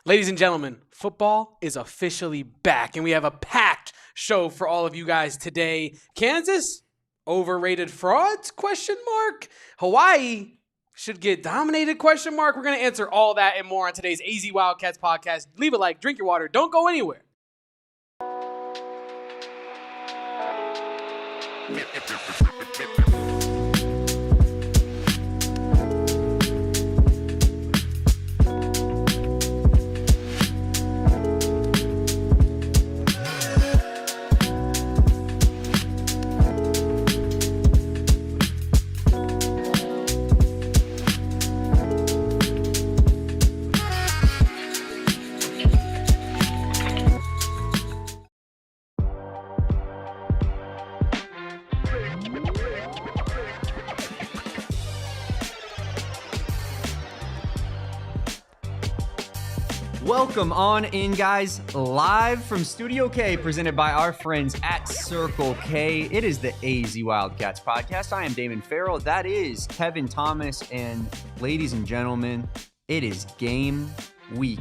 Ladies and gentlemen, football is officially back, and we have a packed show for all of you guys today. Kansas, overrated frauds, ? Hawaii should get dominated, ? We're going to answer all that and more on today's AZ Wildcats podcast. Leave a like, drink your water, don't go anywhere. Welcome on in, guys, live from Studio K, presented by our friends at Circle K. It is the AZ Wildcats podcast. I am Damon Fairall. That is Kevin Thomas. And ladies and gentlemen, it is game week.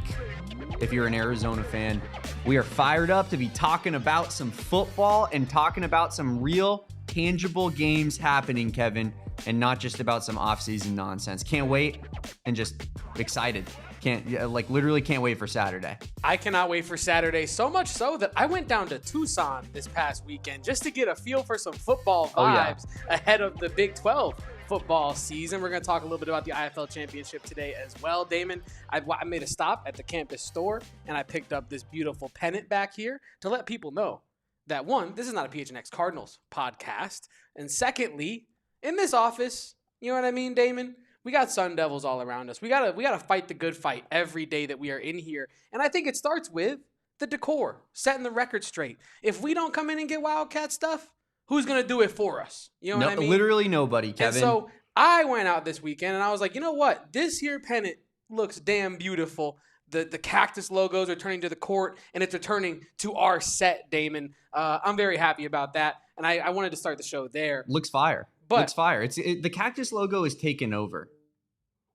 If you're an Arizona fan, we are fired up to be talking about some football and talking about some real tangible games happening, Kevin, and not just about some offseason nonsense. Can't wait and just excited. Literally can't wait for Saturday. I cannot wait for Saturday, so much so that I went down to Tucson this past weekend just to get a feel for some football vibes ahead of the Big 12 football season. We're going to talk a little bit about the IFL Championship today as well. Damon, I made a stop at the campus store, and I picked up this beautiful pennant back here to let people know that, one, this is not a PHNX Cardinals podcast, and secondly, in this office, you know what I mean, Damon? We got Sun Devils all around us. We gotta fight the good fight every day that we are in here. And I think it starts with the decor, setting the record straight. If we don't come in and get Wildcat stuff, who's gonna do it for us? You know what I mean? Literally nobody, Kevin. And so I went out this weekend and I was like, you know what? This here pennant looks damn beautiful. The cactus logos are turning to the court, and it's returning to our set, Damon. I'm very happy about that, and I wanted to start the show there. Looks fire. Looks fire. The cactus logo is taken over.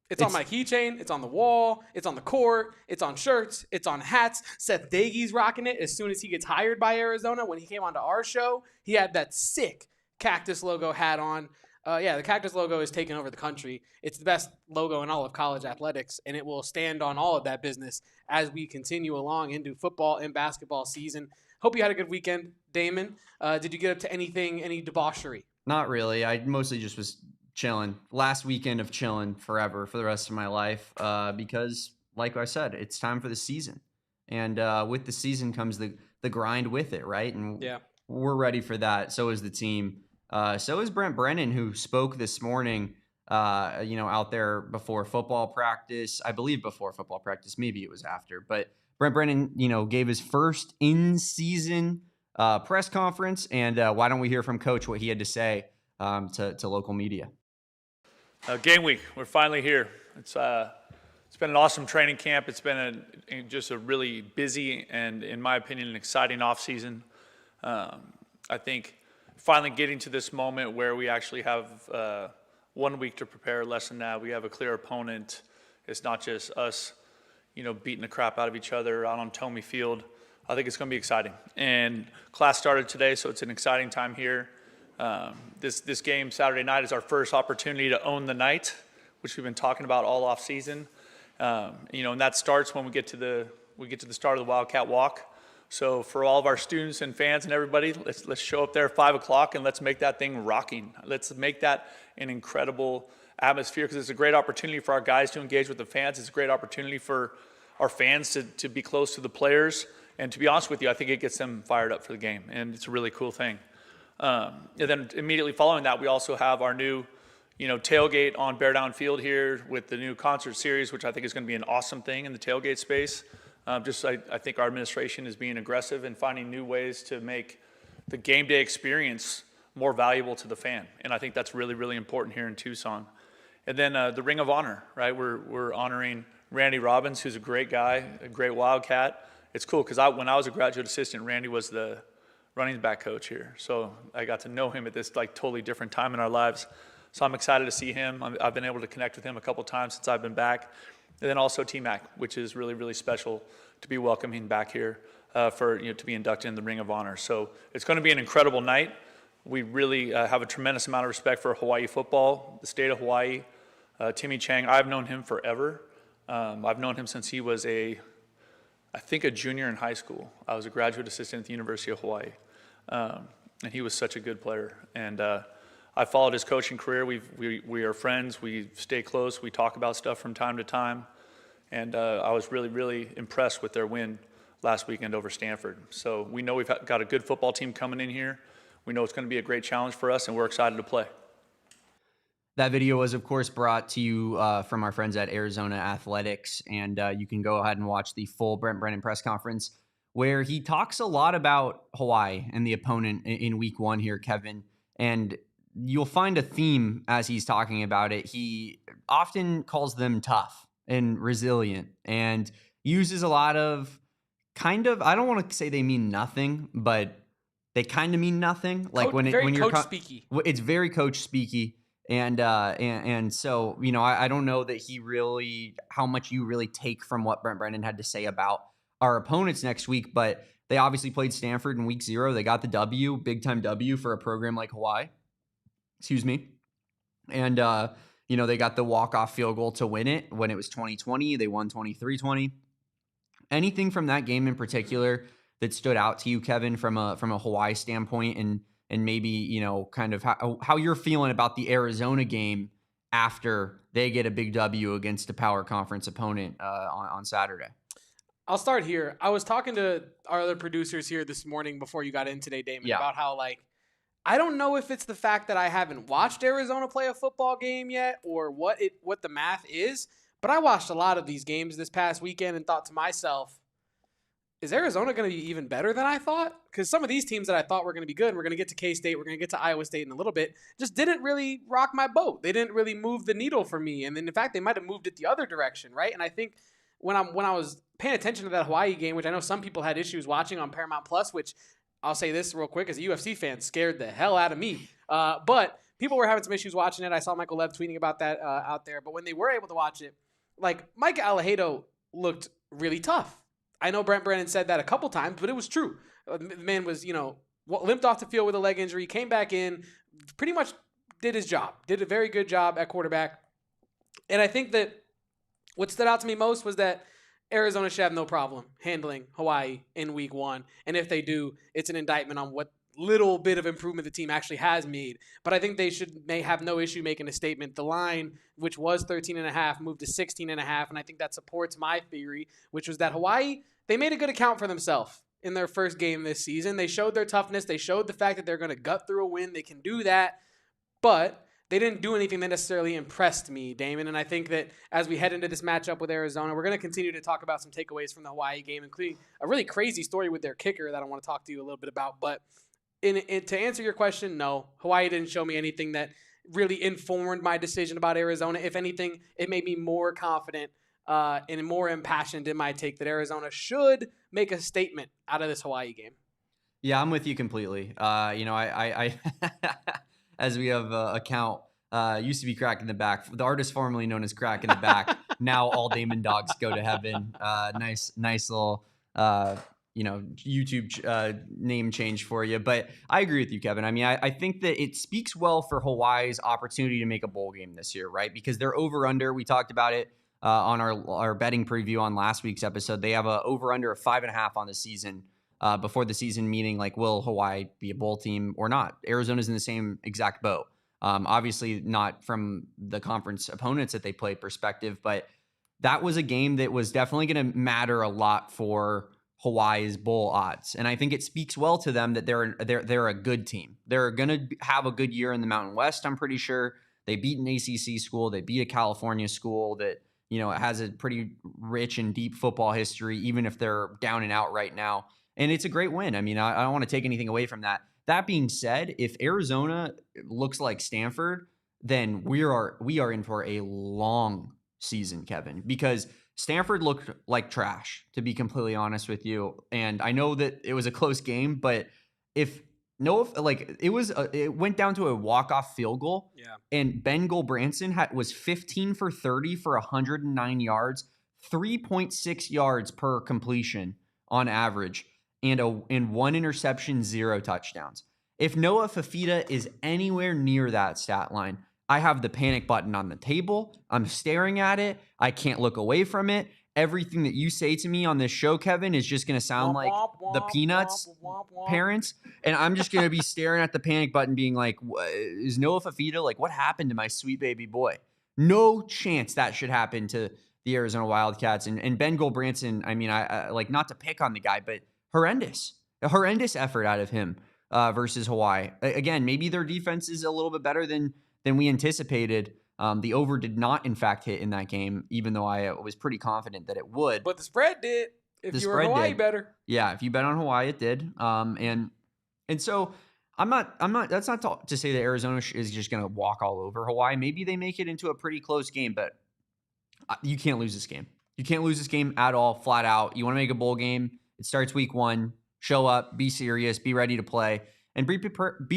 It's on my keychain. It's on the wall. It's on the court. It's on shirts. It's on hats. Seth Daigie's rocking it as soon as he gets hired by Arizona. When he came onto our show, he had that sick cactus logo hat on. The cactus logo is taking over the country. It's the best logo in all of college athletics, and it will stand on all of that business as we continue along into football and basketball season. Hope you had a good weekend, Damon. Did you get up to any debauchery? Not really. I mostly just was chilling. Last weekend of chilling forever for the rest of my life because, like I said, it's time for the season. And with the season comes the grind with it, right? And we're ready for that. So is the team. So is Brent Brennan, who spoke this morning, out there before football practice. I believe before football practice. Maybe it was after. But Brent Brennan, gave his first in-season press conference. And why don't we hear from Coach what he had to say to local media? Game week, we're finally here. It's been an awesome training camp. It's been just a really busy and, in my opinion, an exciting off season. I think finally getting to this moment where we actually have 1 week to prepare, less than that. We have a clear opponent. It's not just us, beating the crap out of each other out on Tomey Field. I think it's going to be exciting. And class started today, so it's an exciting time here. This game Saturday night is our first opportunity to own the night, which we've been talking about all off season. And that starts when we get to the start of the Wildcat Walk. So for all of our students and fans and everybody, let's show up there at 5 o'clock and let's make that thing rocking. Let's make that an incredible atmosphere, because it's a great opportunity for our guys to engage with the fans. It's a great opportunity for our fans to be close to the players. And to be honest with you, I think it gets them fired up for the game, and it's a really cool thing. And then immediately following that, we also have our new, tailgate on Bear Down Field here with the new concert series, which I think is going to be an awesome thing in the tailgate space. I think our administration is being aggressive and finding new ways to make the game day experience more valuable to the fan. And I think that's really, really important here in Tucson. And then the Ring of Honor, right? We're honoring Randy Robbins, who's a great guy, a great Wildcat. It's cool because when I was a graduate assistant, Randy was the running back coach here. So I got to know him at this totally different time in our lives. So I'm excited to see him. I've been able to connect with him a couple times since I've been back. And then also T-Mac, which is really, really special to be welcoming back here to be inducted in the Ring of Honor. So it's going to be an incredible night. We really have a tremendous amount of respect for Hawaii football, the state of Hawaii. Timmy Chang, I've known him forever. I've known him since he was I think a junior in high school. I was a graduate assistant at the University of Hawaii. And he was such a good player. And I followed his coaching career. We are friends. We stay close. We talk about stuff from time to time. And I was really, really impressed with their win last weekend over Stanford. So we know we've got a good football team coming in here. We know it's going to be a great challenge for us, and we're excited to play. That video was, of course, brought to you from our friends at Arizona Athletics, and you can go ahead and watch the full Brent Brennan press conference where he talks a lot about Hawaii and the opponent in week one here, Kevin. And you'll find a theme as he's talking about it. He often calls them tough and resilient and uses a lot of I don't want to say they mean nothing, but they kind of mean nothing. Like when you're coach speaky. It's very coach speaky. And so, I don't know that how much you really take from what Brent Brennan had to say about our opponents next week, but they obviously played Stanford in week 0. They got the W, big time W for a program like Hawaii. Excuse me. And, they got the walk-off field goal to win it when it was 2020. They won 23-20. Anything from that game in particular that stood out to you, Kevin, from a Hawaii standpoint, and maybe, kind of how you're feeling about the Arizona game after they get a big W against a power conference opponent on Saturday? I'll start here. I was talking to our other producers here this morning before you got in today, Damon, about how, I don't know if it's the fact that I haven't watched Arizona play a football game yet or what the math is, but I watched a lot of these games this past weekend and thought to myself, is Arizona going to be even better than I thought? Because some of these teams that I thought were going to be good, and we're going to get to K-State, we're going to get to Iowa State in a little bit, just didn't really rock my boat. They didn't really move the needle for me. And then, in fact, they might have moved it the other direction, right? And I think when I was paying attention to that Hawaii game, which I know some people had issues watching on Paramount Plus, which I'll say this real quick, as a UFC fan, scared the hell out of me. But people were having some issues watching it. I saw Michael Lev tweeting about that out there. But when they were able to watch it, Micah Alejado looked really tough. I know Brent Brennan said that a couple times, but it was true. The man was, limped off the field with a leg injury, came back in, pretty much did his job, did a very good job at quarterback. And I think that what stood out to me most was that Arizona should have no problem handling Hawaii in week 1. And if they do, it's an indictment on what little bit of improvement the team actually has made. But I think they may have no issue making a statement. The line, which was 13.5, moved to 16.5. And I think that supports my theory, which was that Hawaii, they made a good account for themselves in their first game this season. They showed their toughness. They showed the fact that they're going to gut through a win. They can do that. But they didn't do anything that necessarily impressed me, Damon. And I think that as we head into this matchup with Arizona, we're going to continue to talk about some takeaways from the Hawaii game, including a really crazy story with their kicker that I want to talk to you a little bit about. But to answer your question, no, Hawaii didn't show me anything that really informed my decision about Arizona. If anything, it made me more confident and more impassioned in my take that Arizona should make a statement out of this Hawaii game. Yeah, I'm with you completely. I as we have account, used to be Crack in the Back, the artist formerly known as Crack in the Back. Now all Damon dogs go to heaven. Nice little, YouTube name change for you. But I agree with you, Kevin. I mean, I think that it speaks well for Hawaii's opportunity to make a bowl game this year, right? Because they're over-under. We talked about it on our betting preview on last week's episode. They have a over-under of 5.5 on the season before the season, meaning will Hawaii be a bowl team or not? Arizona's in the same exact boat. Obviously not from the conference opponents that they play perspective, but that was a game that was definitely going to matter a lot for Hawaii's bowl odds. And I think it speaks well to them that they're a good team. They're going to have a good year in the Mountain West, I'm pretty sure. They beat an ACC school. They beat a California school that, it has a pretty rich and deep football history, even if they're down and out right now. And it's a great win. I mean, I don't want to take anything away from that. That being said, if Arizona looks like Stanford, then we are in for a long season, Kevin, because Stanford looked like trash, to be completely honest with you. And I know that it was a close game, but if it went down to a walk-off field goal. Yeah. And Ben Gulbranson was 15 for 30 for 109 yards, 3.6 yards per completion on average, and 1 interception, 0 touchdowns. If Noah Fafita is anywhere near that stat line, I have the panic button on the table. I'm staring at it. I can't look away from it. Everything that you say to me on this show, Kevin, is just going to sound like the Peanuts parents. And I'm just going to be staring at the panic button being like, is Noah Fafita, like, what happened to my sweet baby boy? No chance that should happen to the Arizona Wildcats. And Ben Gulbranson, I mean, I like, not to pick on the guy, but a horrendous effort out of him versus Hawaii. Again, maybe their defense is a little bit better than we anticipated. The over did not, in fact, hit in that game, even though I was pretty confident that it would. But the spread did. If you were Hawaii better. Yeah, if you bet on Hawaii, it did. And so I'm not. That's not to say that Arizona is just going to walk all over Hawaii. Maybe they make it into a pretty close game, but you can't lose this game. You can't lose this game at all, flat out. You want to make a bowl game. It starts week 1. Show up, be serious, be ready to play, and be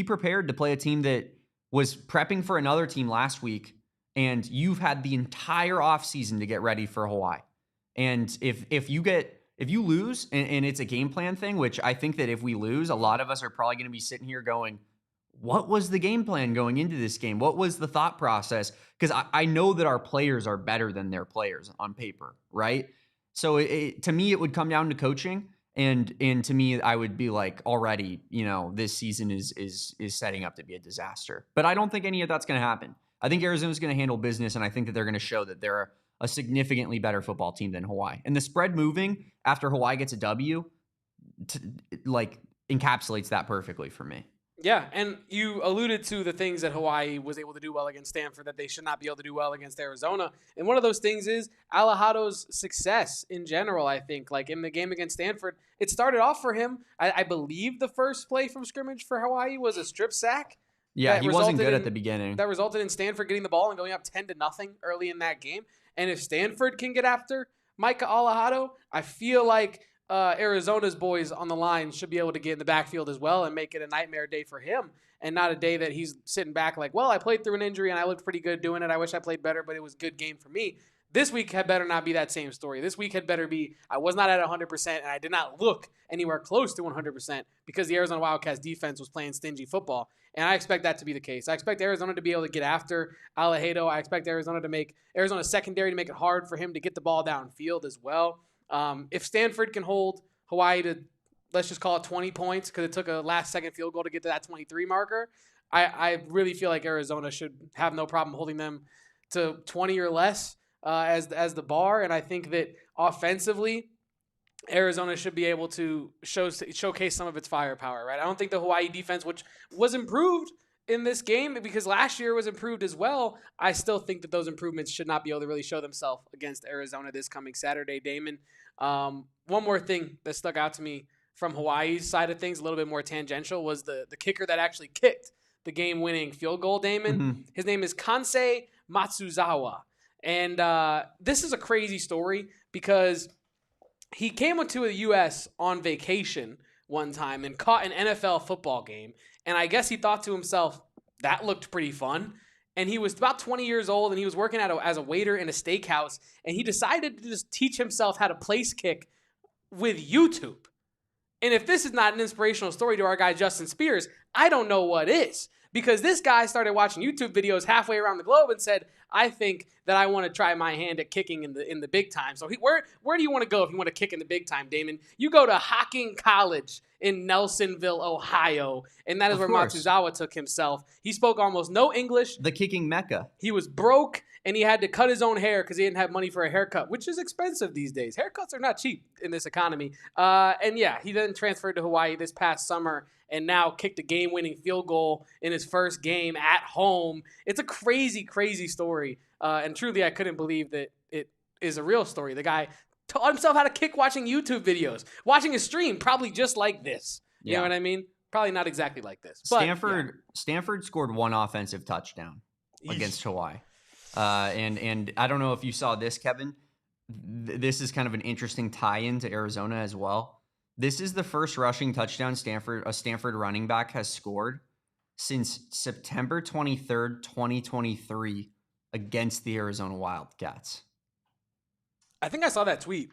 prepared to play a team that was prepping for another team last week. And you've had the entire offseason to get ready for Hawaii. And if you lose and it's a game plan thing, which I think that if we lose, a lot of us are probably going to be sitting here going, what was the game plan going into this game? What was the thought process? Because I know that our players are better than their players on paper, right? So to me, it would come down to coaching. And to me, I would be like, already, this season is setting up to be a disaster. But I don't think any of that's going to happen. I think Arizona's going to handle business, and I think that they're going to show that they're a significantly better football team than Hawaii. And the spread moving after Hawaii gets a W, encapsulates that perfectly for me. Yeah, and you alluded to the things that Hawaii was able to do well against Stanford that they should not be able to do well against Arizona. And one of those things is Alejado's success in general, I think. Like in the game against Stanford, it started off for him. I believe the first play from scrimmage for Hawaii was a strip sack. Yeah, he wasn't good at the beginning. That resulted in Stanford getting the ball and going up 10-0 early in that game. And if Stanford can get after Micah Alejado, I feel like Arizona's boys on the line should be able to get in the backfield as well and make it a nightmare day for him and not a day that he's sitting back like, well, I played through an injury and I looked pretty good doing it. I wish I played better, but it was a good game for me. This week had better not be that same story. This week had better be I was not at 100% and I did not look anywhere close to 100% because the Arizona Wildcats defense was playing stingy football. And I expect that to be the case. I expect Arizona to be able to get after Alejado. I expect Arizona's secondary to make it hard for him to get the ball downfield as well. If Stanford can hold Hawaii to, let's just call it 20 points because it took a last-second field goal to get to that 23 marker, I really feel like Arizona should have no problem holding them to 20 or less as the bar. And I think that offensively, Arizona should be able to showcase some of its firepower, right? I don't think the Hawaii defense, which was improved in this game because last year was improved as well, I still think that those improvements should not be able to really show themselves against Arizona this coming Saturday. Damon, one more thing that stuck out to me from Hawaii's side of things, a little bit more tangential, was the kicker that actually kicked the game-winning field goal, Damon. Mm-hmm. His name is Kansei Matsuzawa. And this is a crazy story because he came to the U.S. on vacation one time and caught an NFL football game. And I guess he thought to himself, that looked pretty fun. And he was about 20 years old, and he was working as a waiter in a steakhouse. And he decided to just teach himself how to place kick with YouTube. And if this is not an inspirational story to our guy Justin Spears, I don't know what is. Because this guy started watching YouTube videos halfway around the globe and said, I think that I want to try my hand at kicking in the big time. So where do you want to go if you want to kick in the big time, Damon? You go to Hocking College in Nelsonville, Ohio, and that is where Matsuzawa took himself. He spoke almost no English. The kicking mecca. He was broke, and he had to cut his own hair because he didn't have money for a haircut, which is expensive these days. Haircuts are not cheap in this economy. And yeah, he then transferred to Hawaii this past summer and now kicked a game-winning field goal in his first game at home. It's a crazy, crazy story. And truly, I couldn't believe that it is a real story. The guy taught himself how to kick watching YouTube videos, watching a stream probably just like this. You know what I mean? Probably not exactly like this. But, Stanford scored one offensive touchdown against Hawaii. And I don't know if you saw this, Kevin. This is kind of an interesting tie-in to Arizona as well. This is the first rushing touchdown a Stanford running back has scored since September 23rd, 2023 against the Arizona Wildcats. I think I saw that tweet,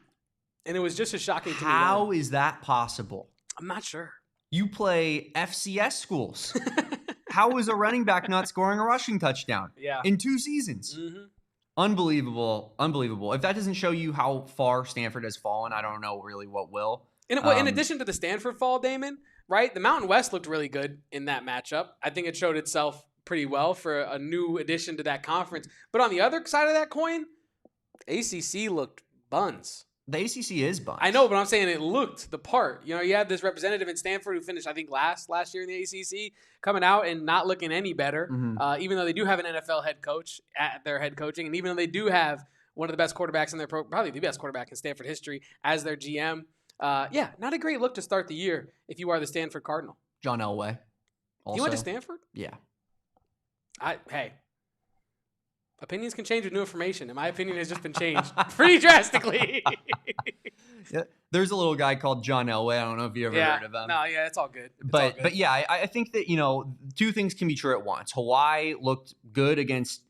and it was just as shocking to me. How is that possible? I'm not sure. You play FCS schools. How is a running back not scoring a rushing touchdown in 2 seasons? Mm-hmm. Unbelievable. If that doesn't show you how far Stanford has fallen, I don't know really what will. In addition to the Stanford fall, Damon, right? The Mountain West looked really good in that matchup. I think it showed itself pretty well for a new addition to that conference. But on the other side of that coin, ACC looked buns. The ACC is buns. I know, but I'm saying it looked the part. You know, you had this representative in Stanford who finished, I think, last year in the ACC, coming out and not looking any better, even though they do have an NFL head coach at their head coaching, and even though they do have one of the best quarterbacks in their probably the best quarterback in Stanford history as their GM. Not a great look to start the year if you are the Stanford Cardinal. John Elway. Also. You went to Stanford? Yeah. Hey. Opinions can change with new information, and my opinion has just been changed pretty drastically. Yeah, there's a little guy called John Elway. I don't know if you ever heard of him. No, it's all good. But yeah, I think that, two things can be true at once. Hawaii looked good against,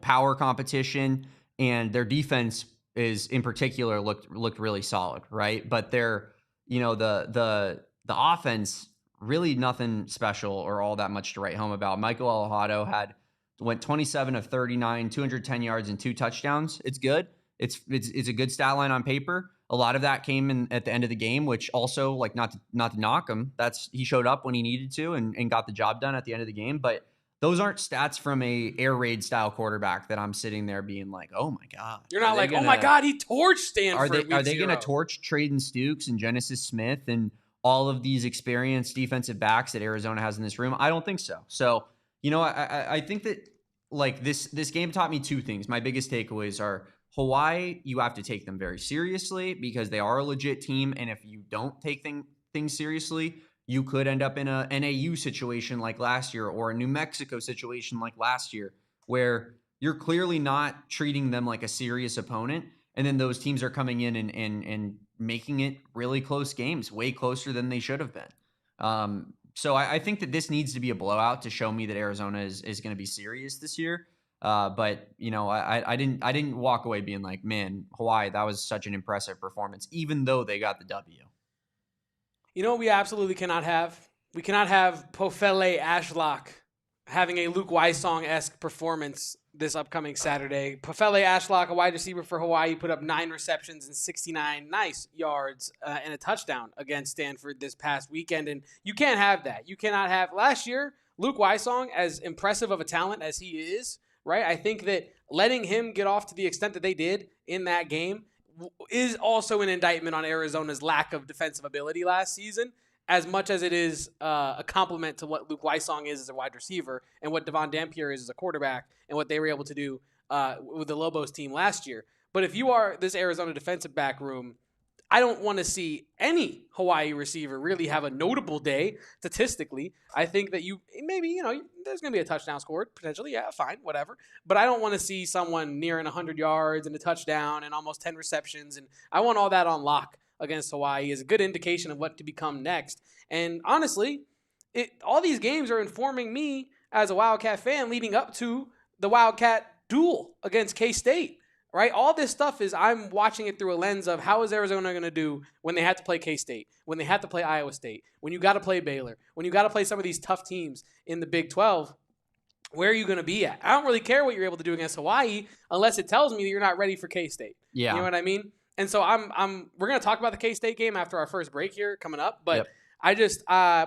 power competition, and their defense is in particular looked really solid, right? But their, the offense, really nothing special or all that much to write home about. Micah Alejado went 27 of 39, 210 yards and 2 touchdowns. It's good. It's a good stat line on paper. A lot of that came in at the end of the game, which also, like, not to knock him, he showed up when he needed to and got the job done at the end of the game. But those aren't stats from a air raid style quarterback that I'm sitting there being like, oh my God. You're not like, oh my God, he torched Stanford. Are they going to torch Traden Stukes and Genesis Smith and all of these experienced defensive backs that Arizona has in this room? I don't think so. So, I think that, like, this game taught me 2 things. My biggest takeaways are Hawaii, you have to take them very seriously because they are a legit team. And if you don't take things seriously, you could end up in a NAU situation like last year or a New Mexico situation like last year where you're clearly not treating them like a serious opponent. And then those teams are coming in and making it really close games, way closer than they should have been. So I think that this needs to be a blowout to show me that Arizona is going to be serious this year. But I didn't walk away being like, man, Hawaii, that was such an impressive performance, even though they got the W. You know what we absolutely cannot have? We cannot have Pofele Ashlock having a Luke Wysong-esque performance this upcoming Saturday. Pofele Ashlock, a wide receiver for Hawaii, put up 9 receptions and 69 nice yards and a touchdown against Stanford this past weekend. And you can't have that. You cannot have – last year, Luke Wysong, as impressive of a talent as he is, right, I think that letting him get off to the extent that they did in that game is also an indictment on Arizona's lack of defensive ability last season, as much as it is a compliment to what Luke Wysong is as a wide receiver and what Devon Dampier is as a quarterback and what they were able to do with the Lobos team last year. But if you are this Arizona defensive back room, I don't want to see any Hawaii receiver really have a notable day statistically. I think that there's going to be a touchdown scored potentially. Yeah, fine, whatever. But I don't want to see someone nearing 100 yards and a touchdown and almost 10 receptions. And I want all that on lock against Hawaii is a good indication of what to become next. And honestly, all these games are informing me as a Wildcat fan leading up to the Wildcat duel against K-State. Right? All this stuff is I'm watching it through a lens of how is Arizona going to do when they have to play K-State, when they have to play Iowa State, when you got to play Baylor, when you got to play some of these tough teams in the Big 12. Where are you going to be at? I don't really care what you're able to do against Hawaii unless it tells me that you're not ready for K-State. Yeah. You know what I mean? And so we're going to talk about the K-State game after our first break here coming up, but yep. I just,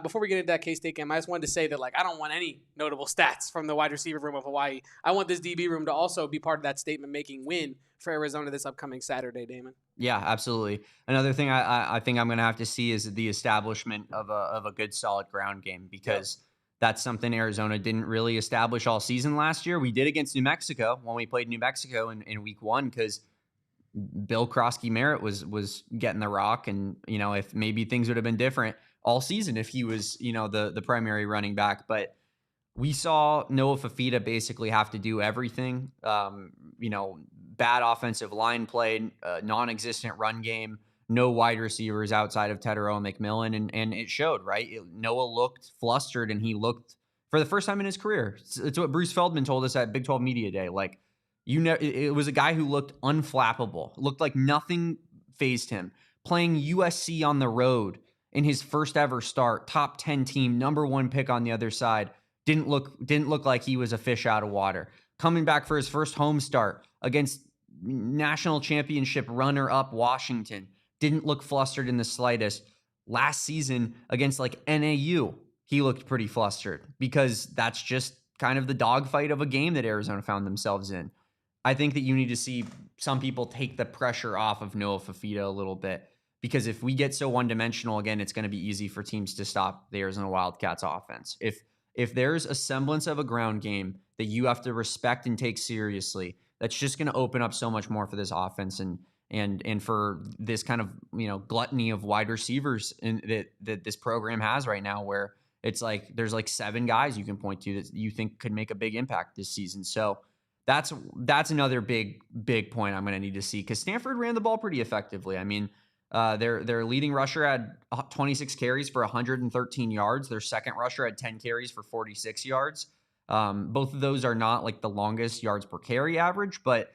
before we get into that K-State game, I just wanted to say that, I don't want any notable stats from the wide receiver room of Hawaii. I want this DB room to also be part of that statement-making win for Arizona this upcoming Saturday, Damon. Yeah, absolutely. Another thing I think I'm going to have to see is the establishment of a good, solid ground game because that's something Arizona didn't really establish all season last year. We did against New Mexico when we played New Mexico in week 1 because Bill Krosky-Merritt was getting the rock, and if maybe things would have been different all season if he was, the primary running back. But we saw Noah Fafita basically have to do everything. Bad offensive line play, non-existent run game, no wide receivers outside of Tetero and McMillan, and it showed, right? Noah looked flustered, and he looked for the first time in his career. It's what Bruce Feldman told us at Big 12 Media Day. Like, it was a guy who looked unflappable, looked like nothing fazed him. Playing USC on the road in his first ever start, top 10 team, #1 pick on the other side, didn't look like he was a fish out of water. Coming back for his first home start against national championship runner-up Washington, didn't look flustered in the slightest. Last season against like NAU, he looked pretty flustered because that's just kind of the dogfight of a game that Arizona found themselves in. I think that you need to see some people take the pressure off of Noah Fifita a little bit, because if we get so one-dimensional again, it's going to be easy for teams to stop the Arizona Wildcats offense. If there's a semblance of a ground game that you have to respect and take seriously, that's just going to open up so much more for this offense and for this kind of, you know, gluttony of wide receivers that this program has right now, where it's like there's like 7 guys you can point to that you think could make a big impact this season. So that's another big point I'm going to need to see, because Stanford ran the ball pretty effectively. I mean, their leading rusher had 26 carries for 113 yards. Their second rusher had 10 carries for 46 yards. Both of those are not like the longest yards per carry average, but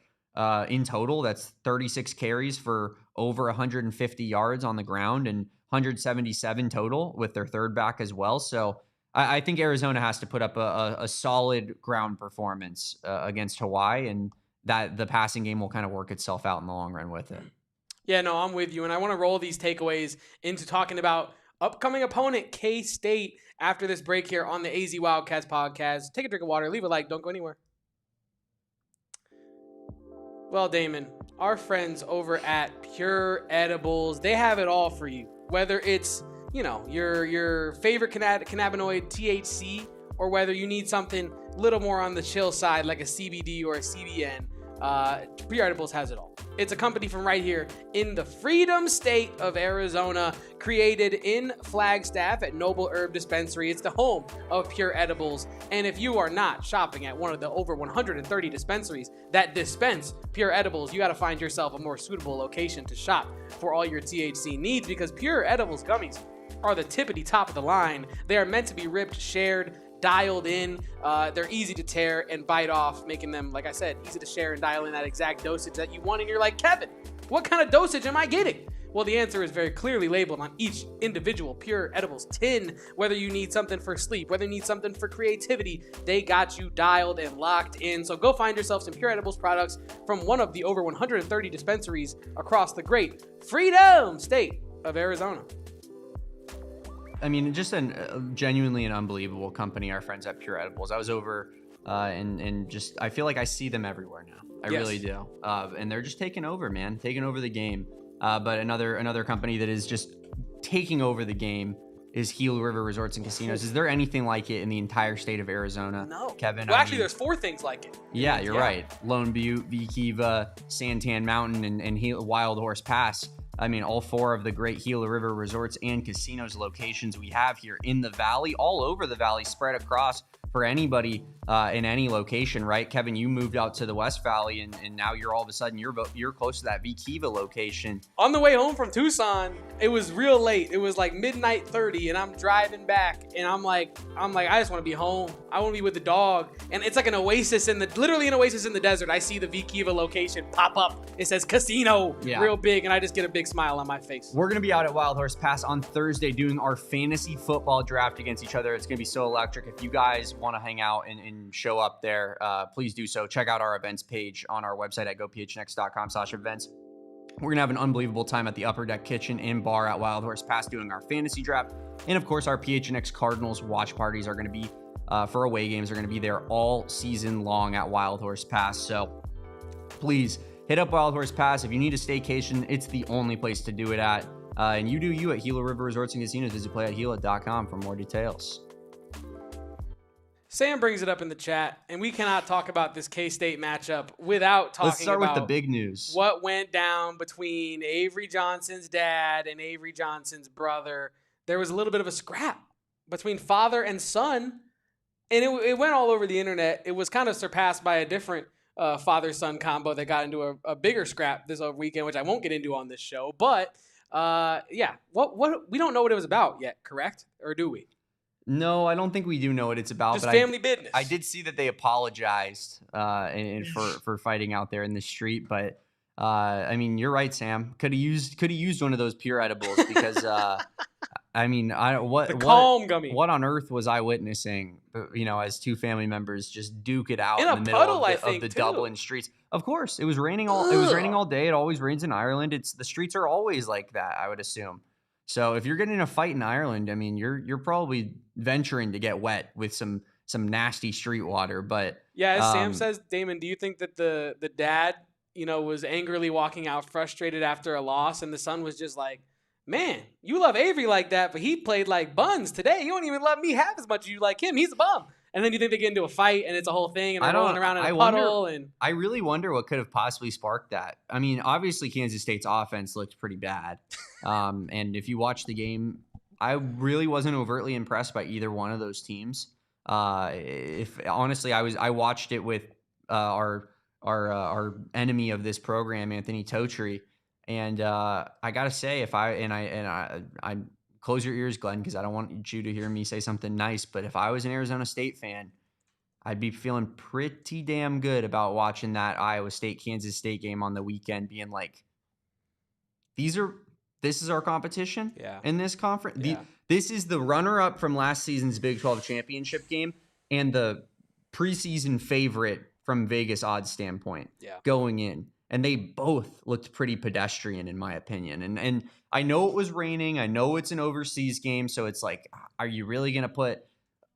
in total, that's 36 carries for over 150 yards on the ground and 177 total with their third back as well. So I think Arizona has to put up a solid ground performance against Hawaii, and that the passing game will kind of work itself out in the long run with it. Yeah, no, I'm with you. And I want to roll these takeaways into talking about upcoming opponent, K-State, after this break here on the AZ Wildcats podcast. Take a drink of water, leave a like, don't go anywhere. Well, Damon, our friends over at Pure Edibles, they have it all for you. Whether it's, you know, your favorite cannabinoid, THC, or whether you need something a little more on the chill side like a CBD or a CBN, Pure Edibles has it all. It's a company from right here in the Freedom State of Arizona, created in Flagstaff at Noble Herb Dispensary. It's the home of Pure Edibles. And if you are not shopping at one of the over 130 dispensaries that dispense Pure Edibles, you got to find yourself a more suitable location to shop for all your THC needs, because Pure Edibles gummies are the tippity top of the line. They are meant to be ripped, shared, dialed in. They're easy to tear and bite off, making them, like I said, easy to share and dial in that exact dosage that you want. And you're like, Kevin, what kind of dosage am I getting? Well, the answer is very clearly labeled on each individual Pure Edibles tin. Whether you need something for sleep, whether you need something for creativity, they got you dialed and locked in. So go find yourself some Pure Edibles products from one of the over 130 dispensaries across the great Freedom State of Arizona. I mean, just genuinely an unbelievable company, our friends at Pure Edibles. I was over and just, I feel like I see them everywhere now. I really do. And they're just taking over, man, taking over the game. But another company that is just taking over the game is Gila River Resorts and Casinos. Is there anything like it in the entire state of Arizona? No. Kevin? Well, actually, there's 4 things like it. Yeah, you're right. Lone Butte, V-Kiva, Santan Mountain, and Wild Horse Pass. I mean, all 4 of the great Gila River Resorts and Casinos locations we have here in the Valley, all over the Valley, spread across for anybody in any location, right? Kevin, you moved out to the West Valley, and now you're all of a sudden, you're close to that V-Kiva location. On the way home from Tucson, it was real late. It was like midnight 30, and I'm driving back, and I'm like, I just want to be home. I want to be with the dog. And it's like literally an oasis in the desert. I see the V-Kiva location pop up. It says casino real big, and I just get a big smile on my face. We're going to be out at Wild Horse Pass on Thursday doing our fantasy football draft against each other. It's going to be so electric. If you guys want to hang out and show up there, please do so. Check out our events page on our website at gophnx.com/events. We're going to have an unbelievable time at the Upper Deck Kitchen and Bar at Wild Horse Pass doing our fantasy draft. And of course, our PHNX Cardinals watch parties are going to be for away games are going to be there all season long at Wild Horse Pass. So please hit up Wild Horse Pass. If you need a staycation, it's the only place to do it at. And you do you at Gila River Resorts and Casinos. Visit playathila.com for more details. Sam brings it up in the chat, and we cannot talk about this K-State matchup without talking about... Let's start with the big news. What went down between Avery Johnson's dad and Avery Johnson's brother. There was a little bit of a scrap between father and son, and it went all over the internet. It was kind of surpassed by a different father-son combo that got into a bigger scrap this weekend, which I won't get into on this show. But Yeah. What we don't know what it was about yet, correct? Or do we? No, I don't think we do know what it's about. Just but family business. I did see that they apologized for fighting out there in the street. But I mean, you're right, Sam. Could have used one of those pure edibles because I mean, the calm gummy. What on earth was I witnessing? As two family members just duke it out in the a middle puddle, of the too. Dublin streets. Of course, it was raining all day. It always rains in Ireland. The streets are always like that, I would assume. So if you're getting in a fight in Ireland, I mean, you're probably venturing to get wet with some nasty street water. But yeah, as Sam says, Damon, do you think that the dad, was angrily walking out frustrated after a loss, and the son was just like, man, you love Avery like that, but he played like buns today. You don't even love me half as much as you like him. He's a bum. And then you think they get into a fight, and it's a whole thing, and they're rolling around in a puddle. I really wonder what could have possibly sparked that. I mean, obviously, Kansas State's offense looked pretty bad. And if you watch the game, I really wasn't overtly impressed by either one of those teams. Honestly, I watched it with our enemy of this program, Anthony Totri. And I gotta say, I close your ears, Glenn, because I don't want you to hear me say something nice. But if I was an Arizona State fan, I'd be feeling pretty damn good about watching that Iowa State Kansas State game on the weekend, being like, this is our competition in this conference. Yeah. This is the runner-up from last season's Big 12 championship game and the preseason favorite from Vegas odds standpoint going in. And they both looked pretty pedestrian, in my opinion. And I know it was raining. I know it's an overseas game. So it's like, are you really going to put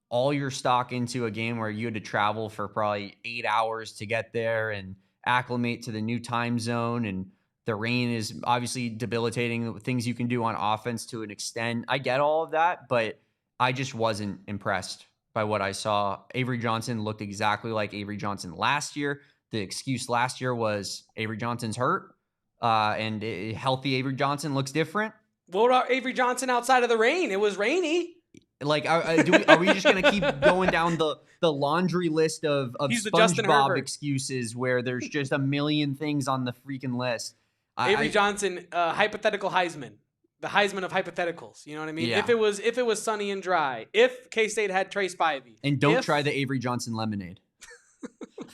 all your stock into a game where you had to travel for probably 8 hours to get there and acclimate to the new time zone? And the rain is obviously debilitating things you can do on offense to an extent. I get all of that, but I just wasn't impressed by what I saw. Avery Johnson looked exactly like Avery Johnson last year. The excuse last year was Avery Johnson's hurt, and healthy Avery Johnson looks different. What about Avery Johnson outside of the rain? It was rainy. Like, are we just going to keep going down the laundry list of SpongeBob excuses where there's just a million things on the freaking list? Avery Johnson, hypothetical Heisman. The Heisman of hypotheticals. You know what I mean? Yeah. If it was sunny and dry. If K-State had Trey Spivey. And don't try the Avery Johnson lemonade.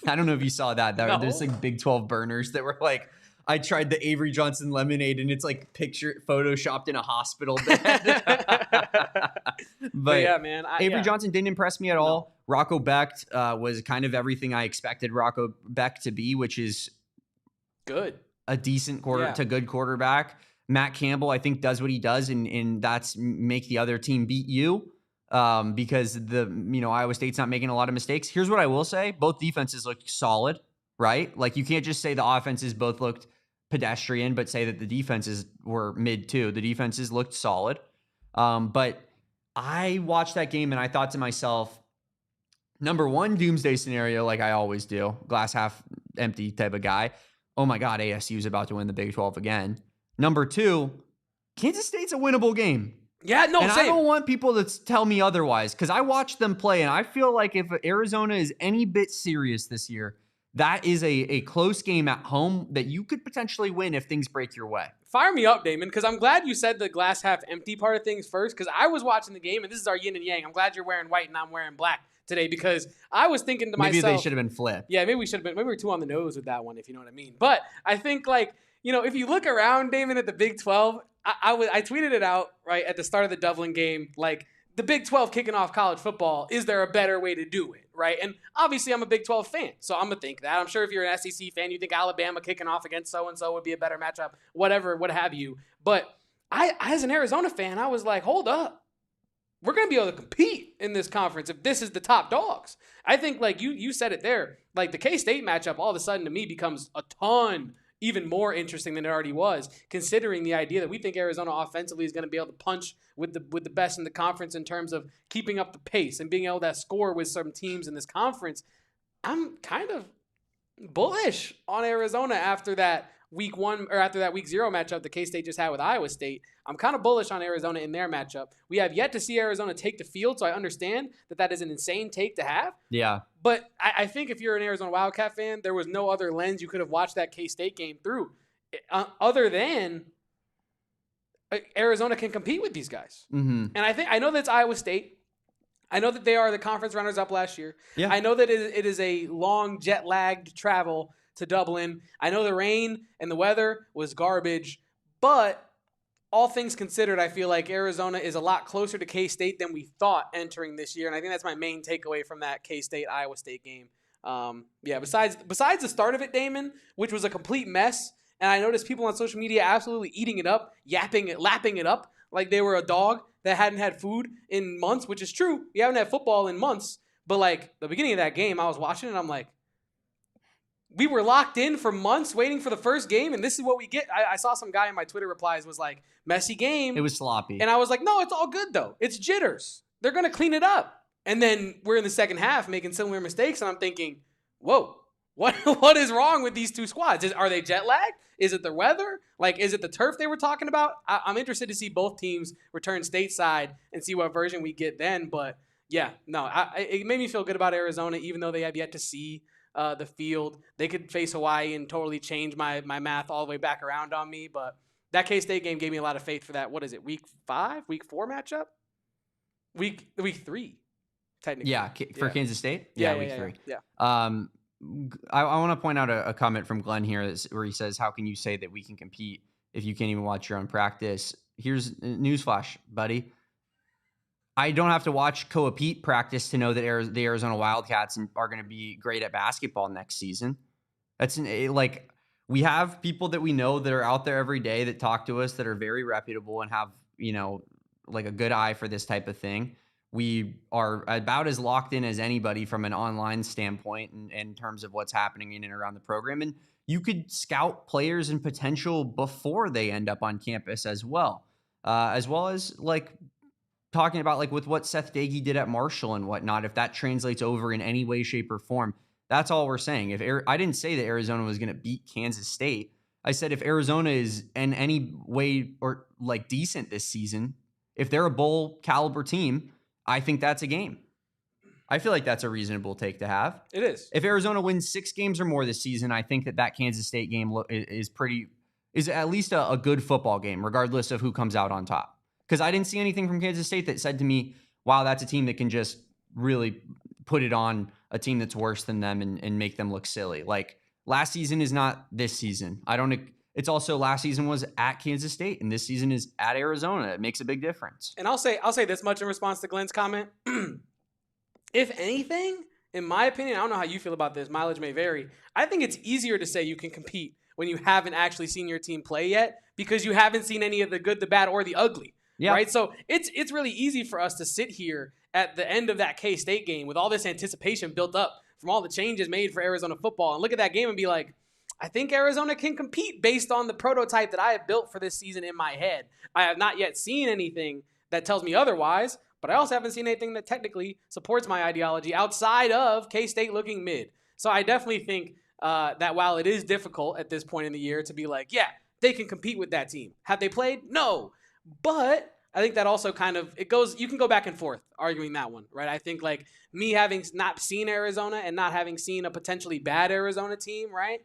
I don't know if you saw that. No. There's like Big 12 burners that were like, I tried the Avery Johnson lemonade and it's like photoshopped in a hospital bed. but yeah, man. Avery Johnson didn't impress me at all. Rocco Becht was kind of everything I expected Rocco Becht to be, which is good. A decent to good quarterback. Matt Campbell, I think, does what he does, and that's make the other team beat you. Because Iowa State's not making a lot of mistakes. Here's what I will say. Both defenses looked solid, right? Like, you can't just say the offenses both looked pedestrian, but say that the defenses were mid too. The defenses looked solid. But I watched that game and I thought to myself, number one, doomsday scenario, like I always do, glass half empty type of guy. Oh my God, ASU is about to win the Big 12 again. Number two, Kansas State's a winnable game. Yeah, no, and same. I don't want people to tell me otherwise, because I watched them play, and I feel like if Arizona is any bit serious this year, that is a close game at home that you could potentially win if things break your way. Fire me up, Damon, because I'm glad you said the glass half empty part of things first, because I was watching the game, and this is our yin and yang. I'm glad you're wearing white and I'm wearing black today, because I was thinking to myself. Maybe they should have been flipped. Yeah, maybe we should have been. Maybe we're too on the nose with that one, if you know what I mean. But I think, if you look around, Damon, at the Big 12, I tweeted it out right at the start of the Dublin game, like, the Big 12 kicking off college football, is there a better way to do it, right? And obviously I'm a Big 12 fan, so I'm going to think that. I'm sure if you're an SEC fan, you think Alabama kicking off against so-and-so would be a better matchup, whatever, what have you. But I as an Arizona fan, I was like, hold up. We're going to be able to compete in this conference if this is the top dogs. I think, like you said it there, like the K-State matchup all of a sudden to me becomes a ton even more interesting than it already was, considering the idea that we think Arizona offensively is going to be able to punch with the best in the conference in terms of keeping up the pace and being able to score with some teams in this conference. I'm kind of bullish on Arizona after that week 0 matchup the K-State just had with Iowa State. I'm kind of bullish on Arizona in their matchup. We have yet to see Arizona take the field, so I understand that is an insane take to have. Yeah. But I think if you're an Arizona Wildcat fan, there was no other lens you could have watched that K-State game through other than Arizona can compete with these guys. Mm-hmm. And I know that's Iowa State. I know that they are the conference runners-up last year. Yeah. I know that it is a long jet-lagged travel to Dublin. I know the rain and the weather was garbage, but all things considered, I feel like Arizona is a lot closer to K-State than we thought entering this year, and I think that's my main takeaway from that K-State-Iowa State game. Besides the start of it, Damon, which was a complete mess, and I noticed people on social media absolutely eating it up, lapping it up like they were a dog that hadn't had food in months, which is true. We haven't had football in months, but like the beginning of that game, I was watching it, and I'm like, we were locked in for months waiting for the first game, and this is what we get. I saw some guy in my Twitter replies was like, messy game. It was sloppy. And I was like, no, it's all good, though. It's jitters. They're going to clean it up. And then we're in the second half making similar mistakes, and I'm thinking, whoa, what is wrong with these two squads? Are they jet lagged? Is it the weather? Like, is it the turf they were talking about? I'm interested to see both teams return stateside and see what version we get then. But, yeah, no, it made me feel good about Arizona, even though they have yet to see the field. They could face Hawaii and totally change my math all the way back around on me. But that K-State game gave me a lot of faith for that. What is it, week 4 matchup? Week 3, technically. Yeah, for Kansas State? Yeah, week 3. Yeah. I want to point out a comment from Glenn here where he says, how can you say that we can compete if you can't even watch your own practice? Here's newsflash, buddy. I don't have to watch Coa-Pete practice to know that the Arizona Wildcats are going to be great at basketball next season. We have people that we know that are out there every day that talk to us that are very reputable and have, like a good eye for this type of thing. We are about as locked in as anybody from an online standpoint in terms of what's happening in and around the program. And you could scout players and potential before they end up on campus as well as like talking about like with what Seth Dagey did at Marshall and whatnot, if that translates over in any way, shape, or form. That's all we're saying. I didn't say that Arizona was going to beat Kansas State. I said if Arizona is in any way or like decent this season, if they're a bowl caliber team, I think that's a game. I feel like that's a reasonable take to have. It is. If Arizona wins 6 games or more this season, I think that Kansas State game is at least a good football game, regardless of who comes out on top. Because I didn't see anything from Kansas State that said to me, wow, that's a team that can just really put it on a team that's worse than them and make them look silly. Like last season is not this season. It's also last season was at Kansas State and this season is at Arizona. It makes a big difference. And I'll say this much in response to Glenn's comment. If anything, in my opinion, I don't know how you feel about this, mileage may vary. I think it's easier to say you can compete when you haven't actually seen your team play yet because you haven't seen any of the good, the bad, or the ugly. Yeah. Right? So it's really easy for us to sit here at the end of that K-State game with all this anticipation built up from all the changes made for Arizona football and look at that game and be like, I think Arizona can compete based on the prototype that I have built for this season in my head. I have not yet seen anything that tells me otherwise, but I also haven't seen anything that technically supports my ideology outside of K-State looking mid. So I definitely think that while it is difficult at this point in the year to be like, yeah, they can compete with that team. Have they played? No. But I think that also you can go back and forth arguing that one, right? I think like me having not seen Arizona and not having seen a potentially bad Arizona team, right,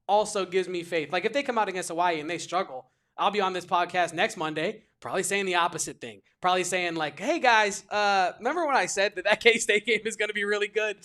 also gives me faith. Like if they come out against Hawaii and they struggle, I'll be on this podcast next Monday probably saying the opposite thing. Probably saying like, hey guys, remember when I said that K-State game is going to be really good?